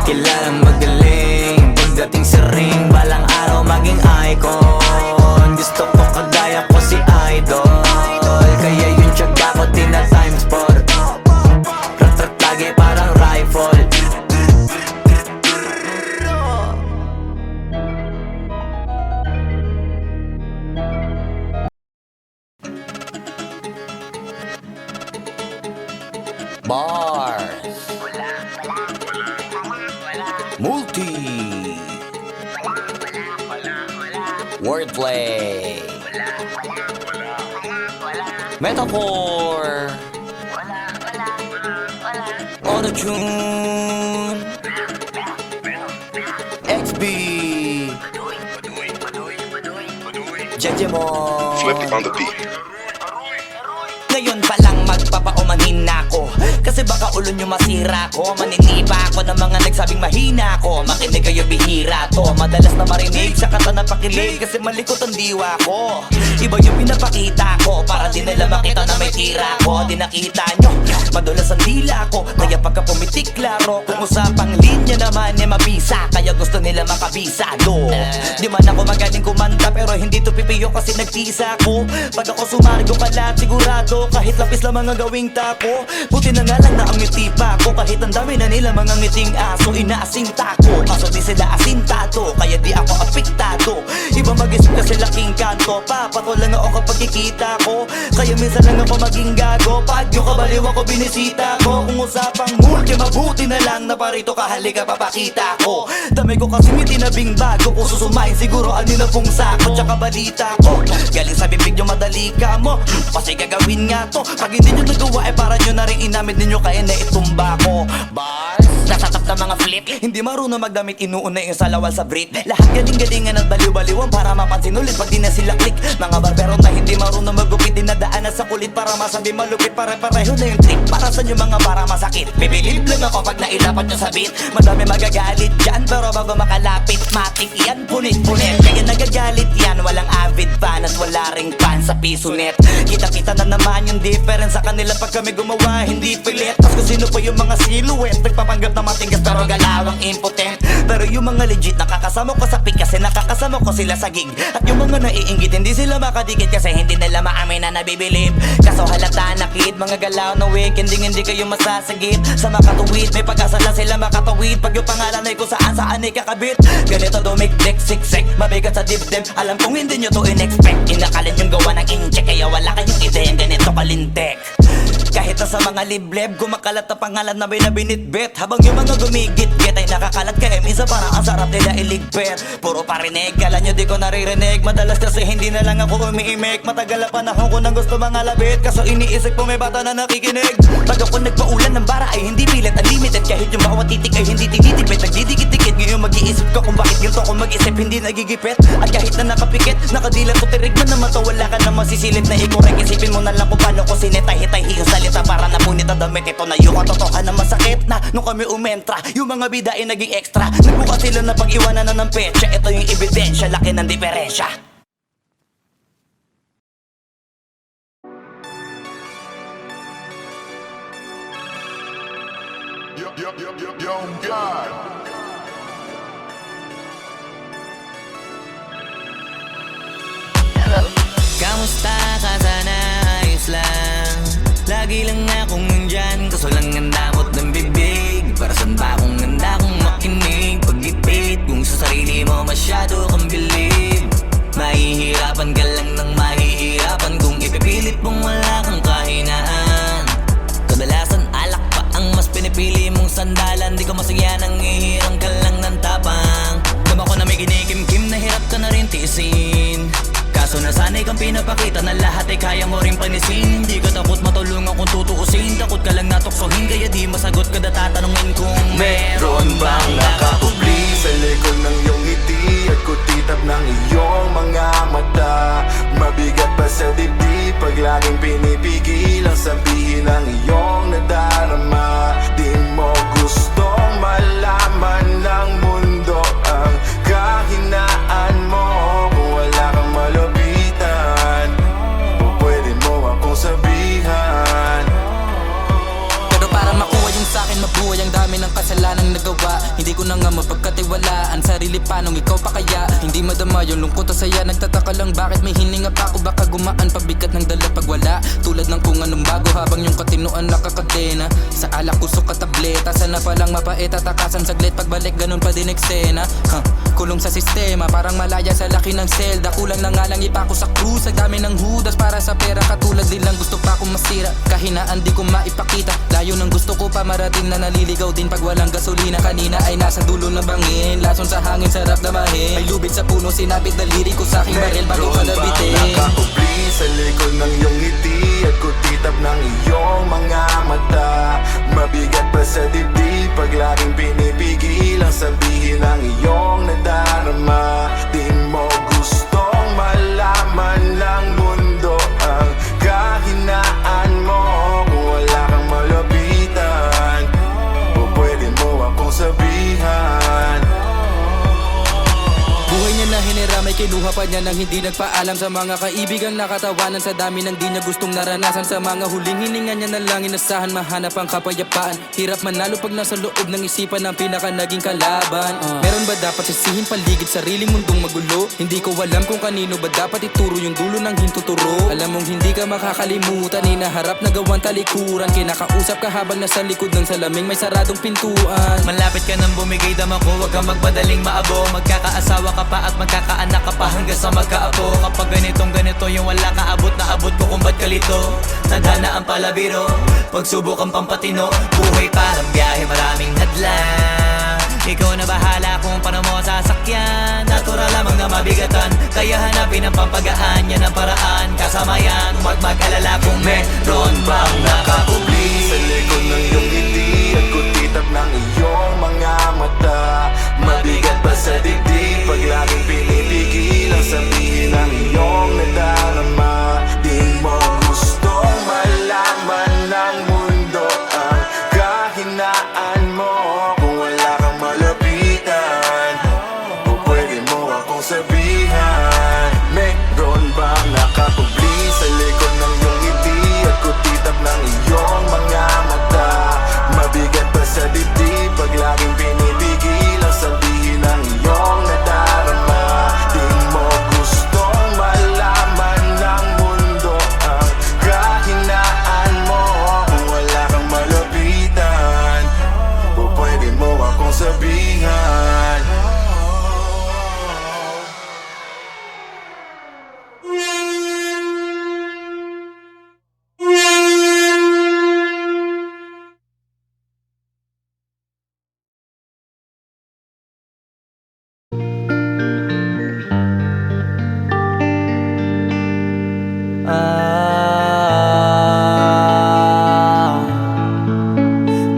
Kilalang magaling pagdating sa ring. Balang araw maging icon. Gusto ko kagaya ko si Idol. Kaya yung tiyaga ko tina times 4. Rat-rat lagi parang rifle. Bars, multi, wordplay, metaphor, auto-tune, XB, Jejemon. Flip it on the beat. Ngayon pa lang magpapaumanhin na ako, kasi baka ulo nyo masira ko. Maninipa ako ng mga nagsabing mahina ko. Makinig kayo bihira to, madalas na marinig sa tsaka ta napakilig kasi malikot ang diwa ko. Iba yung pinapakita ko para di nila makita na may tira ko. Di nakita nyo, madulas ang dila ko, kaya pagka pumitik klaro. Kung usapang linya naman eh mabisa, kaya gusto nila makabisado. Di man ako magaling kumanta pero hindi to pipiyo kasi nagtisa ko. Pag ako sumargo kalat sigurado, kahit lapis lang mga gawing tako. Buti na nga lang na ang ngiti pa ko, kahit ang dami na nila mga ngiting aso. Inaasinta ko, kaso di sila asintado, kaya di ako apektado. Iba mag-isip kasi laking kanto, papato lang ako kapag kikita ko. Kaya minsan lang ako maging gago, pag yung kabaliw ako binisita ko. Kung usapang multi, mabuti na lang na parito ka, halika papakita ko. Dami ko kasi may tinabing bago, kung susumayin siguro ano na pong sako. Tsaka balita ko, galing sa bibig nyo madali ka mo, kasi gagawin nga to. Pag hindi nyo nagawa eh para nyo na rin inamit ninyo kaya na itumba ko. Bars, nasa top na mga flip, hindi marunong magdamit, inuuna yung salawal sa brief. Lahat galing-galingan at baliw-baliwan para mapansin ulit pag di na sila click. Mga barbero na hindi marunong magupit, dinadaan na sa kulit para masabi malupit. Pare-pareho na yung trip, para sa inyo mga para masakit. Bibilib lang ako pag nailapat nyo sa beat. Madami magagalit dyan pero bago makalapit, matik yan, punit-punit. Kaya nagagalit yan, walang avid fan at wala ring fan sa piso net. Kita-kita na naman yung difference sa kanila pag kami gumawa, hindi pilit. Tapos kung sino pa yung mga silhouette, nagpapanggap na matinggas pero galawang impotent. Pero yung mga legit nakakasama ko sa pick kasi nakakasama ko sila sa gig. At yung mga naiinggit hindi sila makadikit kasi hindi nila maamin na nabibilib. Kaso halata na kid, mga galaw na weekend, hindi kayo masasagit. Sa makatuwid, may pag-asa lang sila makatawid. Pag yung pangalan ay kung saan ay kakabit. Ganito dumikdik, siksik, mabigat sa dibdib. Alam kong hindi nyo to in-expect. Inakalin yung gawa ng incheck, kaya wala kayong ideya ganito kalintek. Kahit na sa mga libleb, gumakalat na pangalan na may nabinitbit. Habang yung mga gumigit-git ay nakakalat kaya minsan parang ang sarap nila iligpit. Puro parinig, kala nyo di ko naririnig. Madalas kasi hindi na lang ako umiimik. Matagal na panahon ko nang gusto mga labit, kaso iniisip ko may bata na nakikinig. Pag ako nagpaulan ng bara ay hindi pilit, unlimited. Kahit yung bawat titik ay hindi tinitipid, nagdidikit-dikit. Ngayon mag-iisip ko kung bakit ganito ko mag-isip, hindi nagigipit. At kahit na nakapikit, nakadilat ko tirig man naman to, wala ka na masisilip na ikorek. Isipin mo na lang kung paano ko sinetay-hitay yung salita para napunit ang damit. Ito na yung katotohan na masakit na nung kami umentra, yung mga bida ay naging extra. Nagbukas sila na pag-iwanan na ng petsa. Ito yung ebidensya, laki ng diferensya. Yo, God. Kamusta ka sana? Ayos lang. Lagi lang akong nandyan, kaso lang ang damot ng bibig. Para saan ba akong ganda kung makinig? Pag-ipit, kung sa sarili mo masyado kang bilib. Mahihirapan ka lang ng mahihirapan kung ipipilit mong wala kang kahinaan. Kadalasan alak pa ang mas pinipili mong sandalan. Di ko masaya nang ihirang ka lang ng tapang. Dama ko na may kinikim-kim na hirap ka na rin tiisin. Kaso nasanay kang pinapakita na lahat ay kaya mo rin panisin. Hindi ka takot matulungan kung tutuusin, takot ka lang natuksohin, kaya di masagot ka na tatanungin kung meron bang nakakubli sa likod ng iyong ngiti at kutitap ng iyong mga mata. Mabigat pa sa dibdib pag laging pinipigil ang sabihin ng iyong nadarama. Di mo gustong malaman ng mundo ang kahinaan mo. Kung wala kang malapitan, o pwede mo akong sabihan. Pero para makuha yung sa'kin, mabuhay ang dami ng kasalanang nagawa. Hindi ko na nga mapagkatiwalaan sarili pa nung ikaw pa kaya. Hindi madama yung lungkot o saya, nagtataka lang bakit may hininga pa ako. Baka gumaan pabigat ng dala pag wala, tulad ng kung anong bago habang yung katinuan nakakadena. Sa alak kusok ka tableta, sana palang mapait at takasan saglit. Pagbalik ganun pa din eksena, kulong sa sistema, parang malaya sa laki ng selda. Kulang na nga lang ipako sa krus, ang dami ng hudas para sa pera. Katulad din lang gusto pa akong masira, kahinaan di ko maipakita. Layo ng gusto ko pa marating na naliligaw din pag walang gasolina. Kanina ay nasa dulo ng bangin, lason sa hangin sarap damahin. May lubid sa puno, sinapit daliri ko sa aking baril bago ka nabitin. Nakakubli sa likod ng iyong ngiti at kutitap ng iyong mga mata. Mabigat pa sa dibdib pag laging pinipigil ang sabihin ng iyong nadarama. Di mo gustong malaman ng mundo ang kahinaan mo. Kung wala kang malapitan, o pwede mo akong sabihan. Buhay niya na pera may kinuha pa niya nang hindi nagpaalam. Sa mga kaibigang nakatawanan, sa dami ng di niya gustong naranasan. Sa mga huling hininga niya na lang inasahan, mahanap ang kapayapaan. Hirap manalo pag nasa loob ng isipan ng pinaka naging kalaban. Meron ba dapat sisihin paligid sariling mundong magulo? Hindi ko alam kung kanino ba dapat ituro yung dulo ng hintuturo. Alam mong hindi ka makakalimutan, hinaharap na gawang talikuran. Kinakausap ka habang nasa likod ng salaming may saradong pintuan. Malapit ka nang bumigay dama ko, huwag kang magmadaling maabo. Magkakaasawa ka pa at magkakaanak ka pa hanggang sa magkaapo. Kapag ganito yung wala ka abot na abot ko kung ba't kalito. Tadhana ang palabiro, pagsubok ang pampatino. Buhay parang biyahe, maraming hadlang. Ikaw na bahala kung paano mo sasakyan. Natural lamang na mabigatan, kaya hanapin ang pampagaan. Yan ang paraan, kasama yan. Huwag mag-alala kung meron bang nakakubli. Sa likod ng iyong ngiti at kutitap ng iyong mga mata. Mabigat pa sa dibdib pag laging pinipigil ang sabihin ng iyong nadarama. Di mo gustong malaman ng mundo ang kahinaan mo. Kung wala kang malapitan, o pwede mo akong sabihan. Meron bang nakakubli sa likod ng iyong ngiti at kutitap ng iyong mga mata? Mabigat pa sa dibdib pag laging pinipigil ang sabihin ng iyong nadarama. Di mo gustong malaman ng mundo ang kahinaan mo. Kung wala kang malapitan, o pwede mo akong sabihan.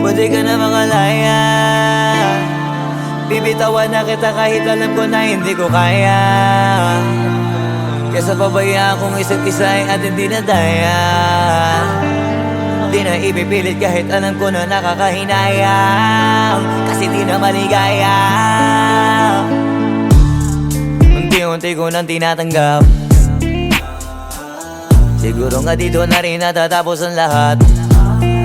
Pwede ka na makalaya. Bibitawan na kita kahit alam ko na hindi ko kaya. Kesa pabayaan kung isa't isa ay ating dinadaya. Di na ipipilit kahit alam ko na nakakahinayang, kasi di na maligaya. Unti-unti ko nang tinatanggap. Siguro nga dito na rin natatapos ang lahat.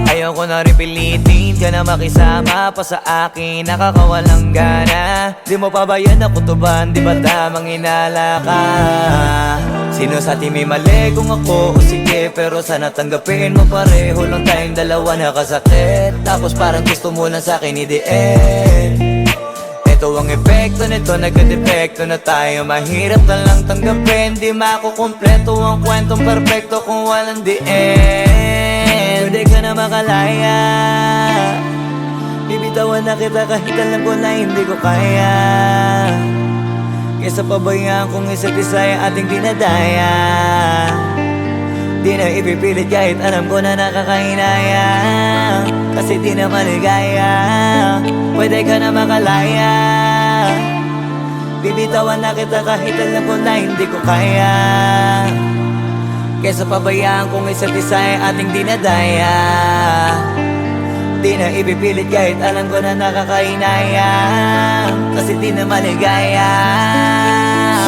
Ayaw ko na rin pilitin ka na makisama pa sa akin, nakakawalang gana. Di mo pa ba yan nakutuban, di ba tamang inala ka? Sino sa atin may mali kung ako o sige, pero sana tanggapin mo pareho lang tayong dalawa nakasakit. Tapos parang gusto mo lang sa akin i-end. Ito ang epekto nito, nagka-depekto na tayo. Mahirap na lang tanggapin, di makukumpleto ang kwentong perfecto kung walang the end. Pwede ka na makalaya. Bibitawan na kita kahit alam ko na hindi ko kaya. Kesa pabayaan kung isa't isa ay ating dinadaya. Di na ipipilit kahit alam ko na nakakahinaya, kasi di na maligaya. Pwede ka na makalaya. Bibitawan na kita kahit alam ko na hindi ko kaya. Kesa pabayaan kung isa't isa ay ating dinadaya. Di na ipipilit kahit alam ko na nakakahinaya, kasi di na maligaya.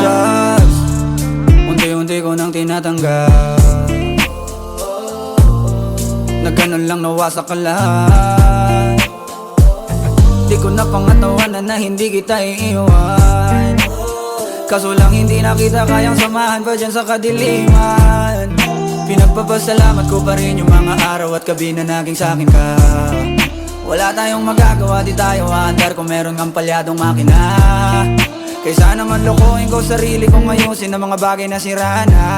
Shucks, unti-unti ko nang tinatanggap. Na ganun lang nawasak ka lahat. Di ko na pangatawanan na hindi kita iiwan. Kaso lang hindi na kita kayang samahan pa dyan sa kadiliman. Pinagpapasalamat ko pa rin yung mga araw at gabi na naging sa'kin ka. Wala tayong magagawa, di tayo aandar kung meron kang palyadong makina. Kaysa naman lokohin ko sarili kong ayusin ang mga bagay na sira na.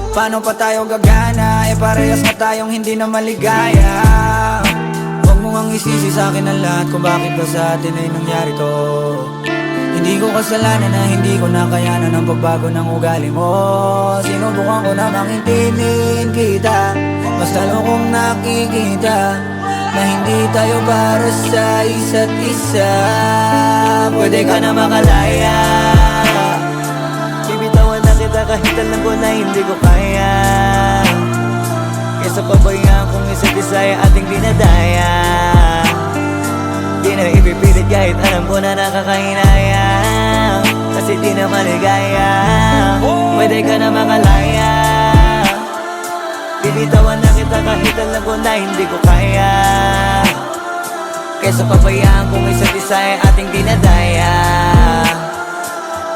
Paano pa tayo gagana, eh parehas na tayong hindi na maligaya. Huwag mo ngang isisi sa'kin ang lahat kung bakit ba sa atin ay nangyari to. Hindi ko kasalanan na hindi ko nakayanan ang pagbago ng ugali mo. Sinubukan ko namang intindihin kita, basta lang kong nakikita na hindi tayo para sa isa't isa. Pwede ka na makalaya. Bibitawan na kita kahit alam ko na hindi ko kaya. Kesa pabayaan kung isa't isa ay ating dinadaya. Di na ipipilit kahit alam ko na nakakahinaya, kasi Kasi di na maligaya. Pwede ka na makalaya. Bibitawan na kita kahit alam ko na hindi ko kaya. Kesa pabayaan kung isa't isa ay ating dinadaya.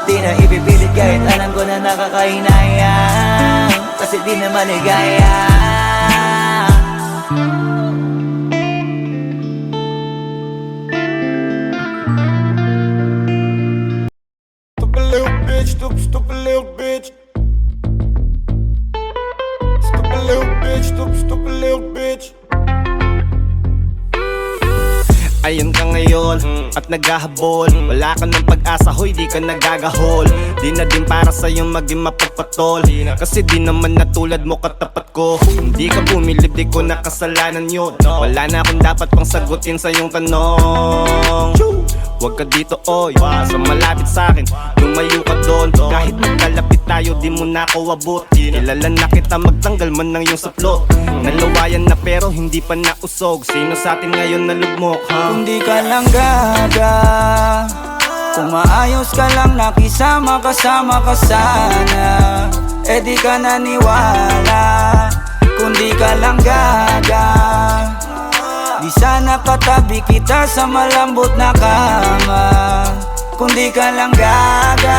Di na ipipilit kahit alam ko na nakakahinayang. Kasi di na maligaya. Stupid little bitch, stupid little bitch. Stupid little bitch, stupid little bitch. Ayun ka ngayon at naghahabol. Wala ka ng pag-asa, hoy di ka nagagahol. Di na din para sa'yo maging mapagpatol. Kasi di naman natulad mo katapat ko. Hindi ka bumilib, di ko nakasalanan yun. Wala na akong dapat pang sagutin sa iyong tanong. Huwag ka dito, oy, sa malapit sa'kin, lumayo ka doon. Kahit magkalapit tayo, di mo na ako abot. Kilala na kita, magtanggal man ng iyong saplot. Nalawayan na pero hindi pa nausog. Sino sa atin ngayon nalugmok, ha? Kung di ka lang gaga, kung maayos ka lang nakisama kasama ka sana, eh di ka naniwala. Kung di ka lang gaga, di sana katabi kita sa malambot na kama. Kung di ka lang gaga.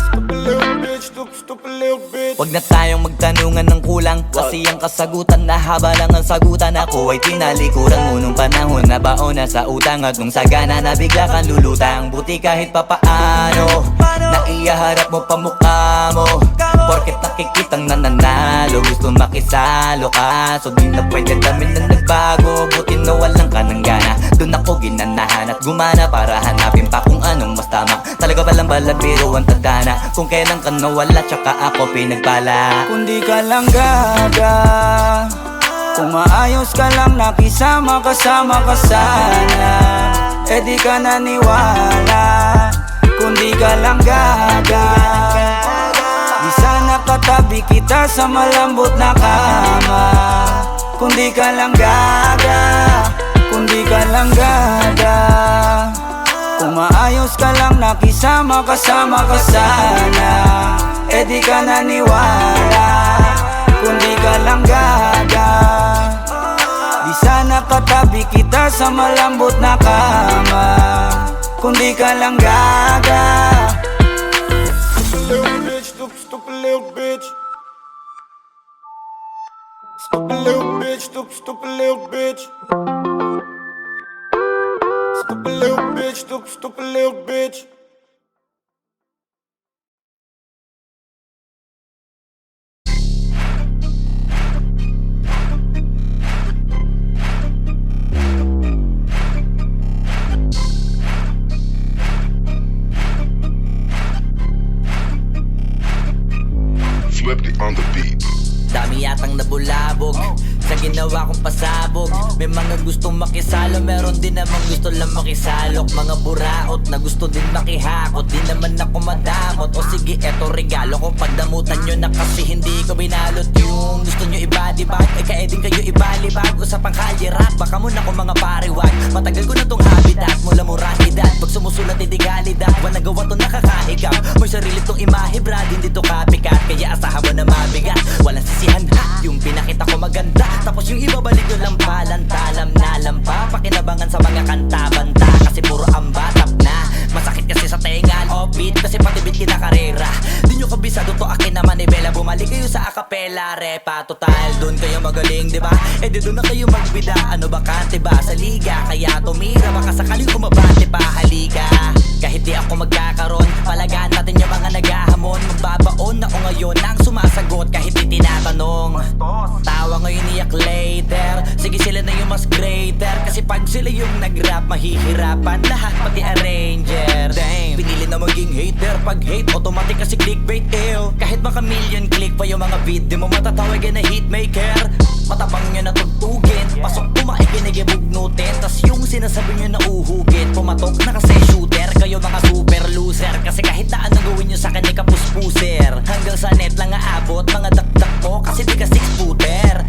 Stupid little bitch, stupid little bitch. Huwag na tayong magtanungan ng kulang. Kasi ang kasagutan na haba lang ang sagutan. Ako ay tinalikuran mo nung panahon na baon na sa utang. At nung sagana na bigla kang lulutang. Buti kahit papaano naiyaharap mo pa mukha mo. Porket nakikitang nananalo, gusto makisalo ka. So di na pwede dami na nagbago. Buti na walang ka ng gana. Doon ako ginanahan at gumana para hanapin pa kung anong mas tama. Talaga palang balag biro ang tadhana. Kung kailan ka nawala tsaka ako pinagpala. Kung di ka lang gaga, kung maayos ka lang nakisama kasama ka sana, eh di ka naniwala. Kung di ka lang gaga, di sana katabi kita sa malambot na kama. Kung di ka lang gaga, kung di ka lang gaga, kung maayos ka lang nakisama kasama ka sana, eh di ka naniwala. Kung di ka lang gaga, di sana katabi kita sa malambot na kama. Kung di ka lang gaga. Stupid little bitch, stupid little bitch. Stupid little bitch, stupid little bitch. Stupid little bitch, stupid little bitch. Flipped on the beat. Dami yatang nabulabog sa ginawa kong pasabog. May mga gustong makisalo, meron din namang gusto lang makisalok. Mga buraot na gusto din makihakot, di naman ako madamot. O sige, eto regalo ko, pagdamutan nyo na kasi hindi ko binalot. Yung gusto nyo ibadibag, ay kaya din kayo ibalibag. Usapang kalye rap, baka muna ko mga pariwag. Matagal ko na tong habitat, mula murang edad. Pag sumusulat hindi galidad, walang gawa to nakakahigap. May sarili tong imahe brad, hindi to copycat. Kaya asahan mo na mabigat, walang sisihan ha. Yung pinakita ko maganda, tapos yung ibabalik nyo lang palantalam na lampa. Pakinabangan sa mga kanta-banta, kasi puro ambatap na. Masakit kasi sa tengal, offbeat, kasi pati beat kinakarera. Di nyo kabisado to akin naman Bella. Bumalik kayo sa acapella, repa. Total, dun kayo magaling, diba? Eh di dun na kayo magbida, ano bakante ba sa liga? Kaya tumira, baka sakaling umabante pa, halika. Kahit di ako magkakaroon, palagaan natin yung mga naghahamon. Magbabaon ako ngayon ang sumasagot kahit di tinatanong. Tawa ngayon iyak later, sige sila na yung mas greater. Kasi pag sila yung nag-rap, mahihirapan lahat pati arranger. Damn, pinili na maging hater. Pag hate, automatic kasi clickbait ew. Kahit baka million click pa yung mga video mo, matatawagan na hitmaker. Matabang nyo na tugtugin, pasok pumakikinig ibugnutin. Tas yung sinasabi nyo na uhugin, pumatok na kasi shooter. Kayo mga super loser, kasi kahit na anong gawin nyo sa akin ay kapuspuser. Hanggang sa net lang aabot, mga dakdak ko, kasi di ka 6-footer.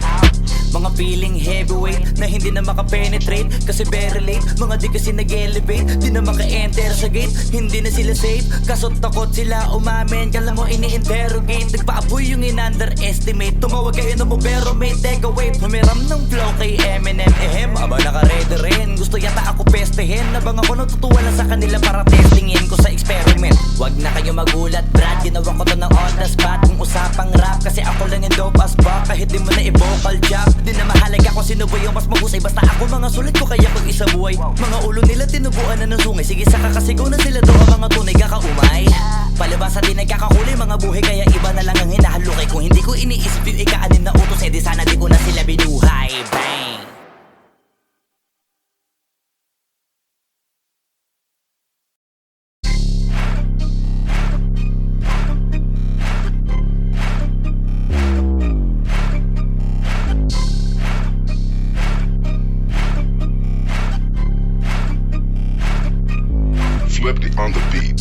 Mga feeling heavyweight na hindi na makapenetrate kasi very late. Mga di kasi nag-elevate, di na maka-enter sa gate. Hindi na sila safe, kaso takot sila umamin. Kala mo ini-interrogate, nagpaapoy yung in-underestimate. Tumawag kayo na mo pero may take away. Humiram ng flow kay Eminem. Aba naka-ready rin, gusto yata ako pestehin. Nabang ako natutuwa lang sa kanila para testingin ko sa experiment. Wag na kayo magulat Brad, ginawa ko to ng on the spot. Kung usapang rap kasi ako lang yung dope as fuck. Kahit di mo na i-vocal job, di na mahalaga kung sino ba yung mas mahusay. Basta ako mga sulit ko kaya pag isa buhay. Mga ulo nila tinubuan na ng sungay. Sige saka kasigaw na sila doon ang mga tunay kakaumay. Palibasa di nagkakakuli mga buhay. Kaya iba na lang ang hinahalukay. Kung hindi ko iniisip yung ikaanin na utos, di sana di ko na sila binuhay. Bang! Swifty on the beat.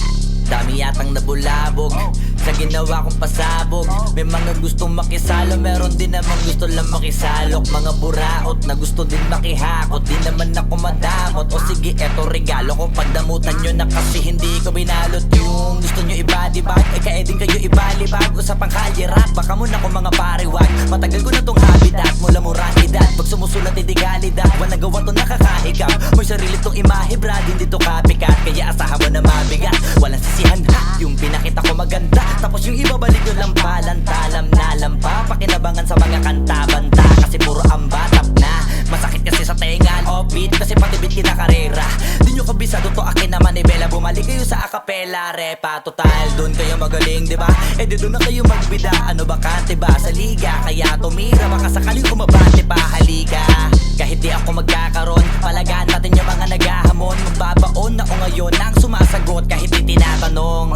Dami yatang nabulabog sa ginawa kong pasabog. May mga gustong makisalo, meron din namang gusto lang makisalok. Mga buraot na gusto din makihakot, di naman ako madamot. O sige eto regalo ko, pagdamutan nyo na kasi hindi ko binalot. Yung gusto nyo ibadibag, ay kaya din kayo ibalibag. Usapang kalye rap, baka muna ko mga pariwag. Matagal ko na tong habitat, mula moralidad. Pag sumusulat hindi galidad, walang gawa to nakakahigap. May sarili tong imahe brad, hindi to copycat. Kaya asahan mo na mabigat, walang sisihan ha. Yung pinakita ko maganda, tapos yung iba balik nyo lang palantalam na lampa. Pakinabangan sa mga kanta-banta, kasi puro ambatap na. Masakit kasi sa tenga, offbeat kasi pati beat kinakarera. Di nyo kabisado to akin naman ni Bella. Bumalik kayo sa acapella, repa. Total, dun kayo magaling, diba? Eh di dun na kayo magbida. Ano bakante ba sa liga? Kaya tumira, baka sakaling umabante pa, halika. Kahit di ako magkakaroon, palagaan natin yung mga naghahamon. Magbabaon ako ngayon ang sumasagot kahit di tinatanong.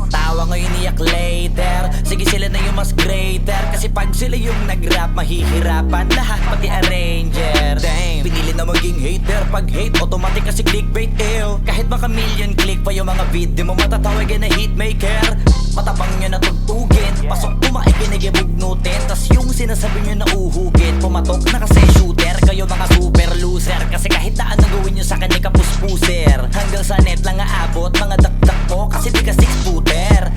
Tawa ngayon iyak later, sige sila na yung mas greater. Kasi pag sila yung nag-rap, mahihirapan lahat pati arranger. Damn, pinili na maging hater. Pag hate, automatic kasi clickbait, ew. Kahit baka million click pa yung mga beat, di mo matatawagin na hitmaker. Matabang nyo na tugtugin, pasok pumakikinig ibugnutin. Tas yung sinasabi nyo na uhugin, pumatok na kasi shooter. Kayo mga super loser, kasi kahit na anong gawin nyo sa kanya kapuspuser. Hanggang sa net lang aabot, mga dakdak ko, kasi di ka 6-footer.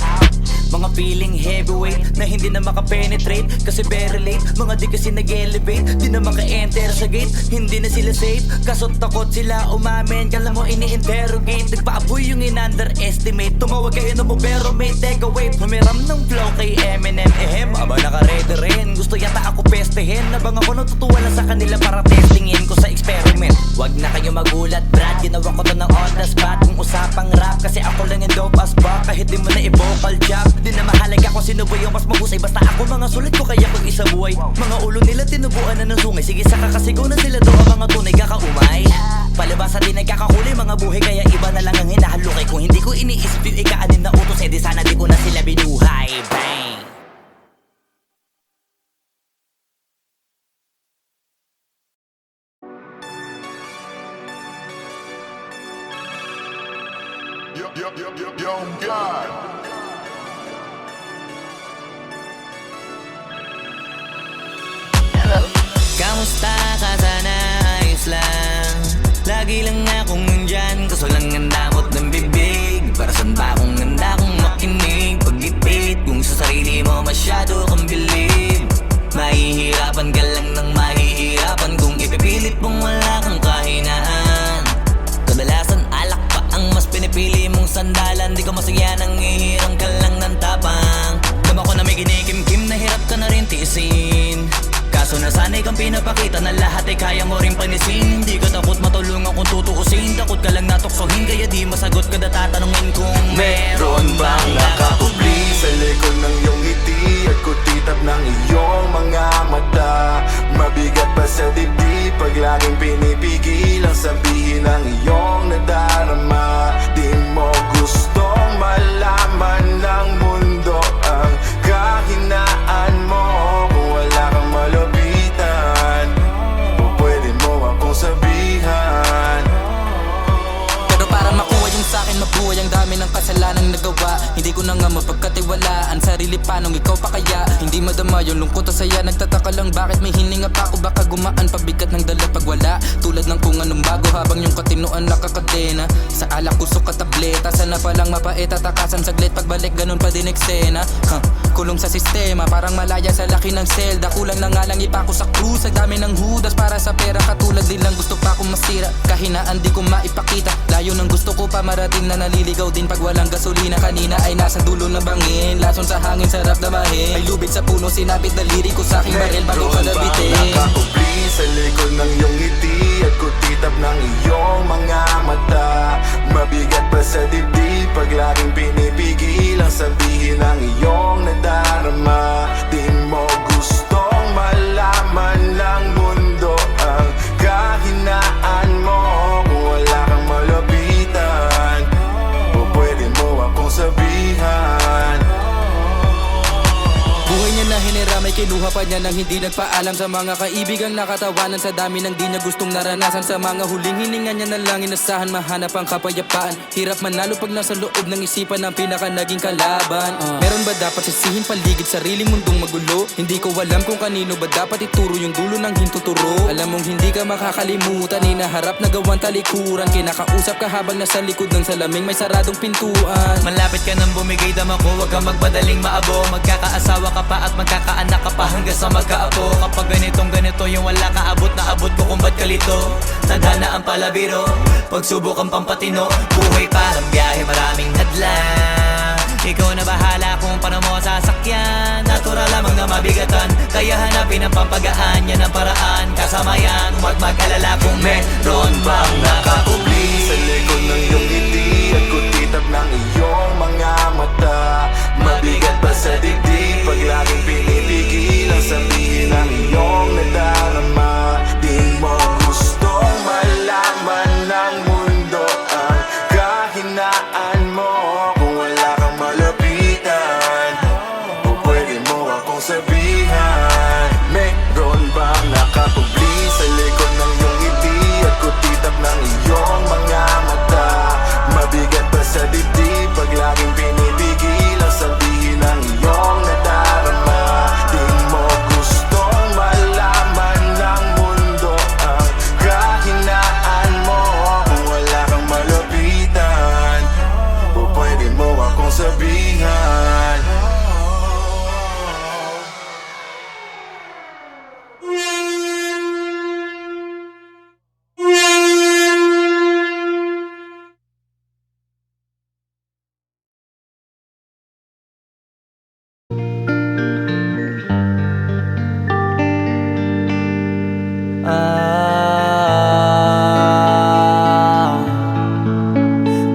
Mga feeling heavyweight na hindi na makapenetrate kasi very late. Mga di kasi nag-elevate, di na maka-enter sa gate. Hindi na sila safe, kaso takot sila umamin. Kala mo ini-interrogate, nagpaapoy yung in-underestimate. Tumawag kayo na mo pero may take away. Humiram ng flow kay Eminem. Aba naka-ready rin, gusto yata ako pestehin. Nabang ako natutuwa lang sa kanila para testingin ko sa experiment. Wag na kayo magulat Brad, ginawa ko to ng on the spot. Kung usapang rap kasi ako lang yung dope as fuck. Kahit di mo na i-vocal job, di na mahalaga kung sino ba yung mas mahusay. Basta ako mga sulit ko kaya pag isa buhay. Mga ulo nila tinubuan na ng sungay. Sige saka kasigaw na sila doon ang mga tunay kakaumay. Palibasa di nagkakakuli mga buhay. Kaya iba na lang ang hinahalukay. Kung hindi ko iniisip yung ikaanin na utos, di sana di ko na sila binuhay. Bang! Yo, God. Kamusta ka sana? Ayos lang. Lagi lang akong nandyan, kaso lang ang damot ng bibig. Para saan ba akong ganda kung makinig? Pag-ipit, kung sa sarili mo masyado kang bilib. Mahihirapan ka lang ng mahihirapan kung ipipilit mong wala kang kahinaan. Kadalasan alak pa ang mas pinipili mong sandalan. Di ka masaya nang ihirang ka lang ng tapang. Dama ko na may ginikim-kim na hirap ka na rin tiisin. Kaso nasanay kang pinapakita na lahat ay kaya mo rin panisin. Hindi ka takot matulungan kung tutuusin. Takot ka lang natuksohin kaya di masagot kada tatanungin kung meron bang nakakubli sa likod ng iyong ngiti at kutitap ng iyong mga mata. Mabigat pa sa dibdib pag laging pinipigil ang sabihin ng iyong nadarama. Di mo gustong malaman ng mundo ang kahinaan mo. Kung wala kang malapitan, o pwede mo akong sabihan. Pero para makuha yung sa'kin mabuhay, ang dami ng kasalanang nagawa. pa. Hindi ko na nga mapagkatiwalaan, sarili panong ikaw pa kaya. Hindi madama yung lungkot at saya, nagtataka lang bakit may hininga pa ako. Baka gumaan pabigat ng dala pag wala, tulad ng kung anong bago habang yung katinuan nakakadena. Sa alak kusok at tableta, sana palang mapait at takasan saglit. Pagbalik ganun pa din eksena, kulong sa sistema, parang malaya sa laki ng selda. Kulang na nga lang ipako sa krus, sa dami ng hudas para sa pera. Katulad nilang gusto pa akong masira, kahinaan di ko maipakita. Layo ng gusto ko pa marating na naliligaw din pag walang gasolina. Kanina ay nasa dulo ng bangin, lason sa hangin sarap damahin. May lubid sa puno, sinapit daliri ko sa aking baril bago ka nabitin. Nakakubli sa likod ng iyong ngiti at kutitap ng iyong mga mata. Mabigat pa sa dibdib pag laging pinipigil ang sabihin ng iyong nadarama. Di mo gustong malaman ng mundo ang kahinaan mo. Kung wala kang malapitan, o pwede mo akong sabihan. Buhay niya na hinira, may kinuha pa niya nang hindi nagpaalam. Sa mga kaibigang nakatawanan, sa dami ng di niya gustong naranasan. Sa mga huling hininga niya na lang inasahan, mahanap ang kapayapaan. Hirap manalo pag nasa loob ng isipan ng pinaka naging kalaban. Meron ba dapat sisihin paligid sariling mundong magulo? Hindi ko alam kung kanino ba dapat ituro yung dulo ng hintuturo. Alam mong hindi ka makakalimutan, hinaharap na gawan talikuran. Kinakausap ka habang nasa likod ng salaming may saradong pintuan. Malapit ka nang bumigay dama ko, huwag kang magpadaling maabo. Magkakaasawa ka pa at magkakaanak ka pa hanggang sa magkaapo. Kapag ganito yung wala ka abot na abot ko kung ba't kalito. Tadhana ang palabiro, pagsubok ang pampatino. Buhay parang biyahe, maraming hadlang. Ikaw na bahala kung paano mo sasakyan. Natural lamang na mabigatan, kaya hanapin ang pampagaan. Yan ang paraan, kasama yan. Huwag mag-alala kung meron bang nakakubli Sa likod ng iyong ngiti at kutitap ng iyong mga mata. Mabigat pa sa dibdib pag laging pinipigil ang sabihin ng iyong nadarama. Di mo gustong malaman ng mundo ang kahinaan mo. Kung wala kang malapitan, o pwede mo akong sabihan. Meron bang nakakubli sa likod ng iyong ngiti at kutitap ng iyong mga mata? Mabigat pa sa dibdib pag laging pinipigil ang sabihin ng iyong nadarama. Di mo gustong malaman ng mundo ang kahinaan mo. Kung wala kang malapitan, o pwede mo akong sabihan.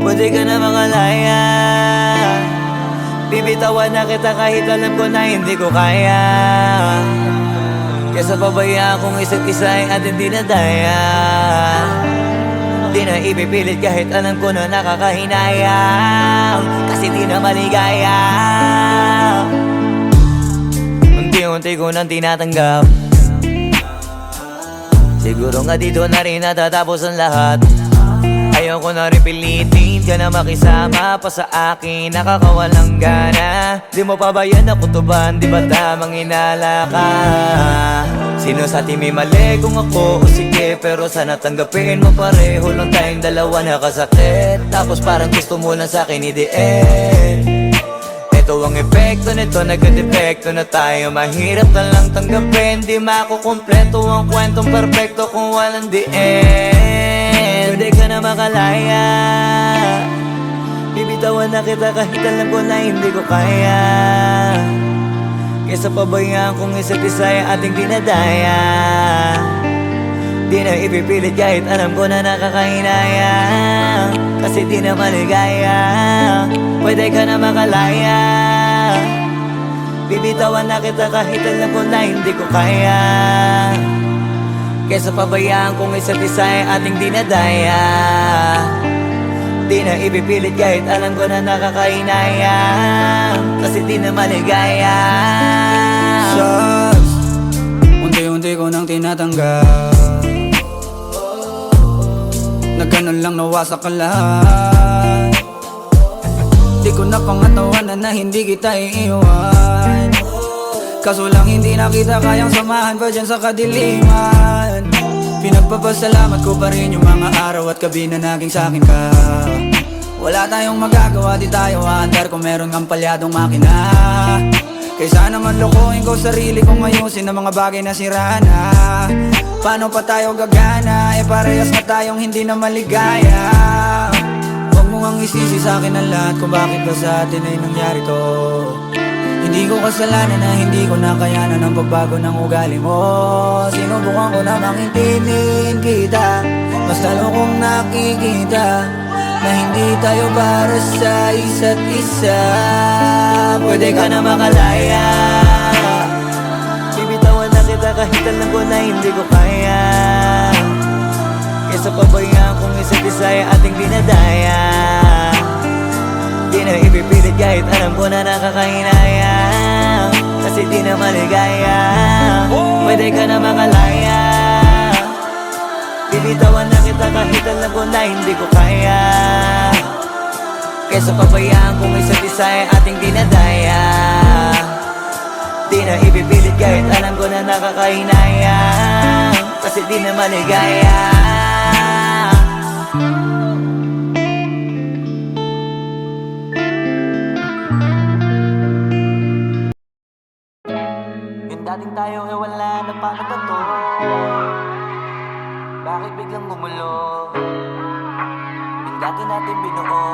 Pwede ka na makalaya. Bibitawan na kita kahit alam ko na hindi ko kaya. Kesa pabayaan kung isa't isa ay ating dinadaya. Di na ipipilit kahit alam ko na nakakahinayang, kasi di na maligaya. Unti-unti ko nang tinatanggap. Siguro nga dito na rin natatapos ang lahat. Ayoko na rin pilitin ka na makisama pa sa akin, nakakawalang gana. Di mo pa ba yan nakutuban, di ba tamang inala ka? Sino sa atin may mali kung ako o sige, pero sana tanggapin mo pareho lang tayong dalawa nakasakit. Tapos parang gusto mo lang sa akin i-end. Ito ang epekto nito, nagka-depekto na tayo. Mahirap na lang tanggapin, di makukumpleto ang kwentong perfecto kung walang the end. Pwede ka na makalaya. Bibitawan na kita kahit alam ko na hindi ko kaya. Kesa pabayaan kung isa't isa ay ating dinadaya. Di na ipipilit kahit alam ko na nakakahinaya, kasi di na maligaya. Pwede ka na makalaya. Bibitawan na kita kahit alam ko na hindi ko kaya. Kesa pabayaan kung isa't isa ay ating dinadaya. Di na ipipilit kahit alam ko na nakakahinaya, kasi di na maligaya. Shots, unti-unti ko nang tinatanggap. Na ganun lang nawasak ka lahat. Di ko ko na pangatawanan na hindi kita iiwan. Kaso lang hindi na kita kayang samahan pa dyan sa kadiliman. Pinagpapasalamat ko pa rin yung mga araw at gabi na naging sa'kin ka. Wala tayong magagawa, di tayo aandar kung meron kang palyadong makina. Kaysa naman lokohin ko sarili kong ayusin ang mga bagay na sira na. Paano pa tayo gagana, parehas na tayong hindi na maligaya. Huwag mo ngang isisi sa'kin ang lahat kung bakit ba sa atin ay nangyari to. Hindi ko kasalanan na hindi ko nakayanan ang pagbago ng ugali mo. Sinubukan ko namang intindihin kita, mas lalo kong nakikita na hindi tayo para sa isa't isa. Pwede ka na makalaya, bibitawan na kita kahit alam ko na hindi ko kaya. Kesa pabayaan kung isa't isa ay ating dinadaya. Di na ipipilit kahit alam ko na nakakahinayang, kasi di na maligaya. Pwede ka na makalaya, bibitawan na kita kahit alam ko na hindi ko kaya. Kesa pabayaan kung isa't isa ay ating dinadaya. Di na ipipilit kahit alam ko na nakakahinayang, kasi di na maligaya. Yung dating tayo ay wala na paano ba to? Bakit biglang gumulo? Yung dati natin binuo,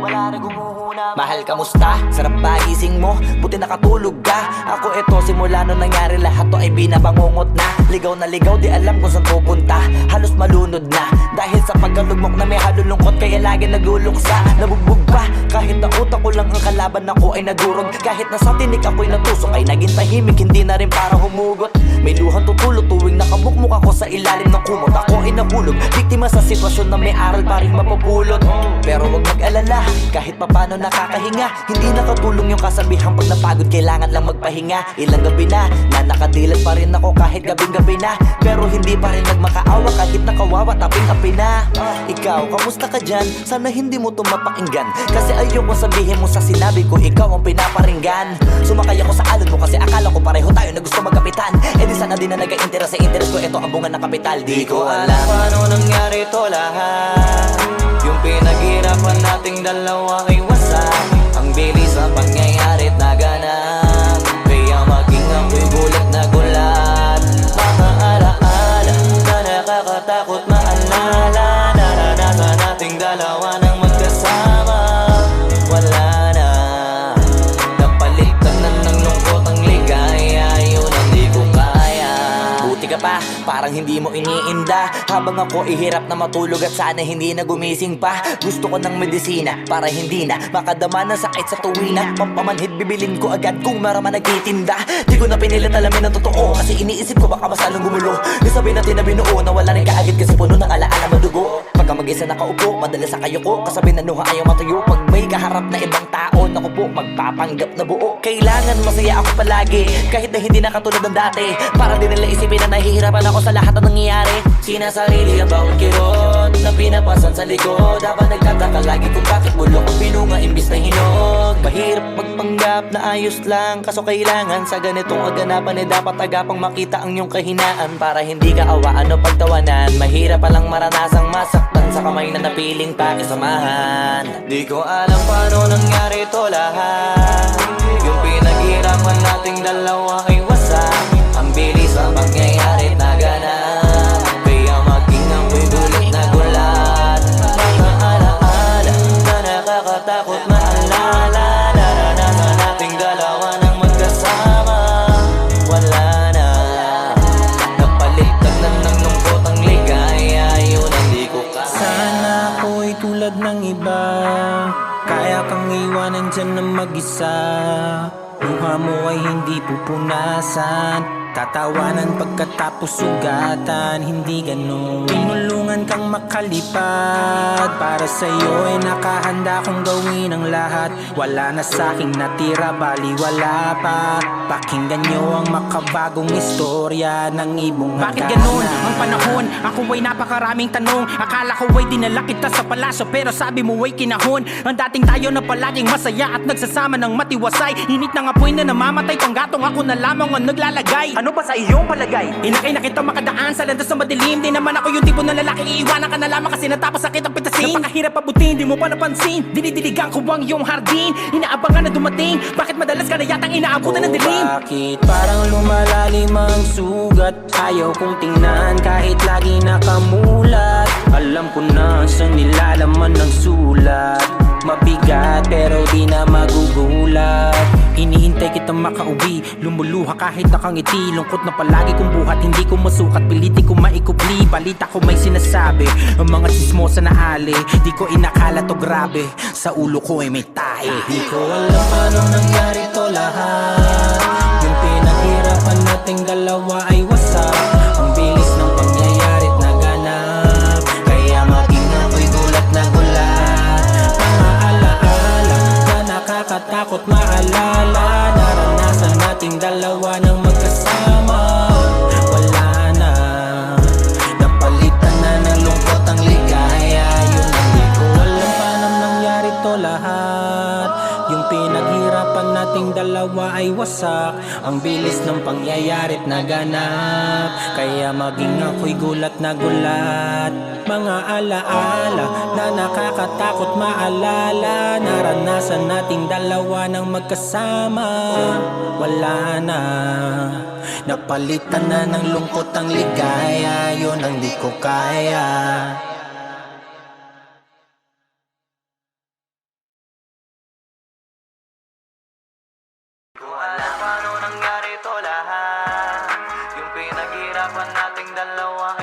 wala na gumuhuna. Mahal, kamusta? Sarap ba gising mo? Buti nakatulog ka. Ako eto, simula nung nangyari lahat to ay binabangungot na. Ligaw na ligaw, di alam kung saan pupunta. Halos malunod na dahil sa pagkalugmok na may halulungkot, kaya lagi nagluluksa. Nabugbog pa kahit na utak ko lang ang kalaban, ako ay nagurog. Kahit na sa tinik ako'y natusok, ay naging tahimik, hindi na rin para humugot. May luhang tutulo tuwing nakabukmuk ako sa ilalim ng kumot. Ako ay nahulog, biktima sa sitwasyon na may aral pa rin mapupulot. Pero wag mag-alala, kahit papano nakakahinga. Hindi nakatulong yung kasabihan, pag napagod kailangan lang magpahinga. Ilang gabi na nakadilat pa rin ako kahit gabing-gabi na. Pero hindi pa rin nagmakaawa kahit nakawawa, taping-api na. Ikaw, kamusta ka dyan? Sana hindi mo to mapakinggan, kasi ayoko sabihin mo sa sinabi ko ikaw ang pinaparinggan. Sumakay ako sa alon mo kasi akala ko pareho tayo na gusto magkapitan. Eh di sana din na nag-interest sa interest ko, ito ang bunga ng kapital. Di ko alam paano nangyari to lahat. Yung pinaghirapan nating dalawa ay wasak. Ang bilis ang pangyayari't naganap, kaya maging ako'y gulat na gulat. Mga alaala na nakakatakot maalala, naranasan nating dalawa nang magkasama. Wala na, napalitan na ng lungkot ang ligaya. Yun ang di ko kaya. Buti ka pa, parang hindi mo iniinda. Habang ako ihirap na matulog at sana hindi na gumising pa. Gusto ko ng medisina para hindi na makadama ng sakit sa tuwina. Pampamanhid bibilin ko agad kung maraman nagtitinda. Di ko na pinilit alamin ang totoo, kasi iniisip ko baka mas lalong gumulo. Isabi natin na binuo na wala rin kaagad, kasi puno ng alaala madugo. Pagka mag-isa nakaupo, madalas sa kayo ko, kasabi na nuha ayaw matuyo. Pag may kaharap na ibang tao, naku po, magpapanggap na buo. Kailangan masaya ako palagi, kahit na hindi na katulad ng dati. Para din nila isipin na nahihirapan ako sa lahat ng nangyayari. Sinasarili ang bawat kirot na pinapasan sa likod, habang nagtataka lagi kung bakit bulok ang pinunga imbis na hinog. Mahirap magpanggap na ayos lang, kaso kailangan sa ganitong aganapan dapat agapang makita ang iyong kahinaan, para hindi ka awaan o pagtawanan. Mahirap palang maranasang masaktan sa kamay na napiling pakisamahan. Di ko alam paano nangyari to lahat. Yung pinaghirapan nating dalawa ay wasak. Ang bilis ang pangyayari't naganap, kaya maging ako'y gulat na gulat. Mga alaala na nakakatakot maalala, naranasan nating dalawa nang magkasama. Wala na, napalitan na ng lungkot ang ligaya. Yun ang di ko kaya. Sana ako'y tulad ng iba, kaya kang iwanan dyan na mag-isa. Luha mo ay hindi pupunasan, Tatawanan pagkatapos sugatan, hindi ganun. Tinulungan kang makalipad, para sa'yo ay nakahanda kong gawin ang lahat. Wala na sa'king natira, bali wala pa. Pakinggan nyo ang makabagong istorya ng ibong Bakit ganun ang panahon? Ako ay napakaraming tanong. Akala ko ay dinala kita sa palasyo, pero sabi mo ay kinahon. Ang dating tayo na palaging masaya at nagsasama ng matiwasay. Init ng apoy na namamatay, panggatong ako na lamang ang naglalagay. Ano ba sa iyong palagay? Inakay na kita makadaan sa landas na madilim. Di naman ako yung tipo na lalaking iiwanan ka na lamang kasi natapos sakit ang pitasin. Napakahirap abutin, di mo pa napansin. Dinidiligan ko ang iyong hardin. Inaabangan na dumating. Bakit madalas ka na yatang inaabutan ng dilim? Bakit parang lumalalim ang sugat? Ayaw kong tingnan kahit lagi nakamulat. Alam ko na sa nilalaman ng sulat. Mabigat pero di na magugulat. Inihintay kitang makauwi, lumuluha kahit nakangiti. Lungkot na palagi kong buhat, hindi ko masukat. Piliti ko maikubli, balita ko may sinasabi. Ang mga chismosa na ali, di ko inakala to grabe. Sa ulo ko ay may tae. Di ko alam paano nangyari to lahat. Yung pinaghirapan nating dalawa ay wasak. Ang bilis ng pangyayari't naganap, kaya maging ako'y gulat na gulat. Mga alaala na nakakatakot maalala. Naranasan nating dalawa ng magkasama. Wala na, napalitan na ng lungkot ang ligaya. Yun ang di ko alam paano nangyari to lahat. Yung pinaghirapan nating dalawa ay wasak. Ang bilis ng pangyayari't naganap, kaya maging ako'y gulat na gulat. Mga alaala na nakakatakot maalala. Naranasan nating dalawa ng magkasama. Wala na, napalitan na ng lungkot ang ligaya. Yun ang di ko kaya. Ko alam paano nangyari to lahat. Yung pinaghirapan nating dalawa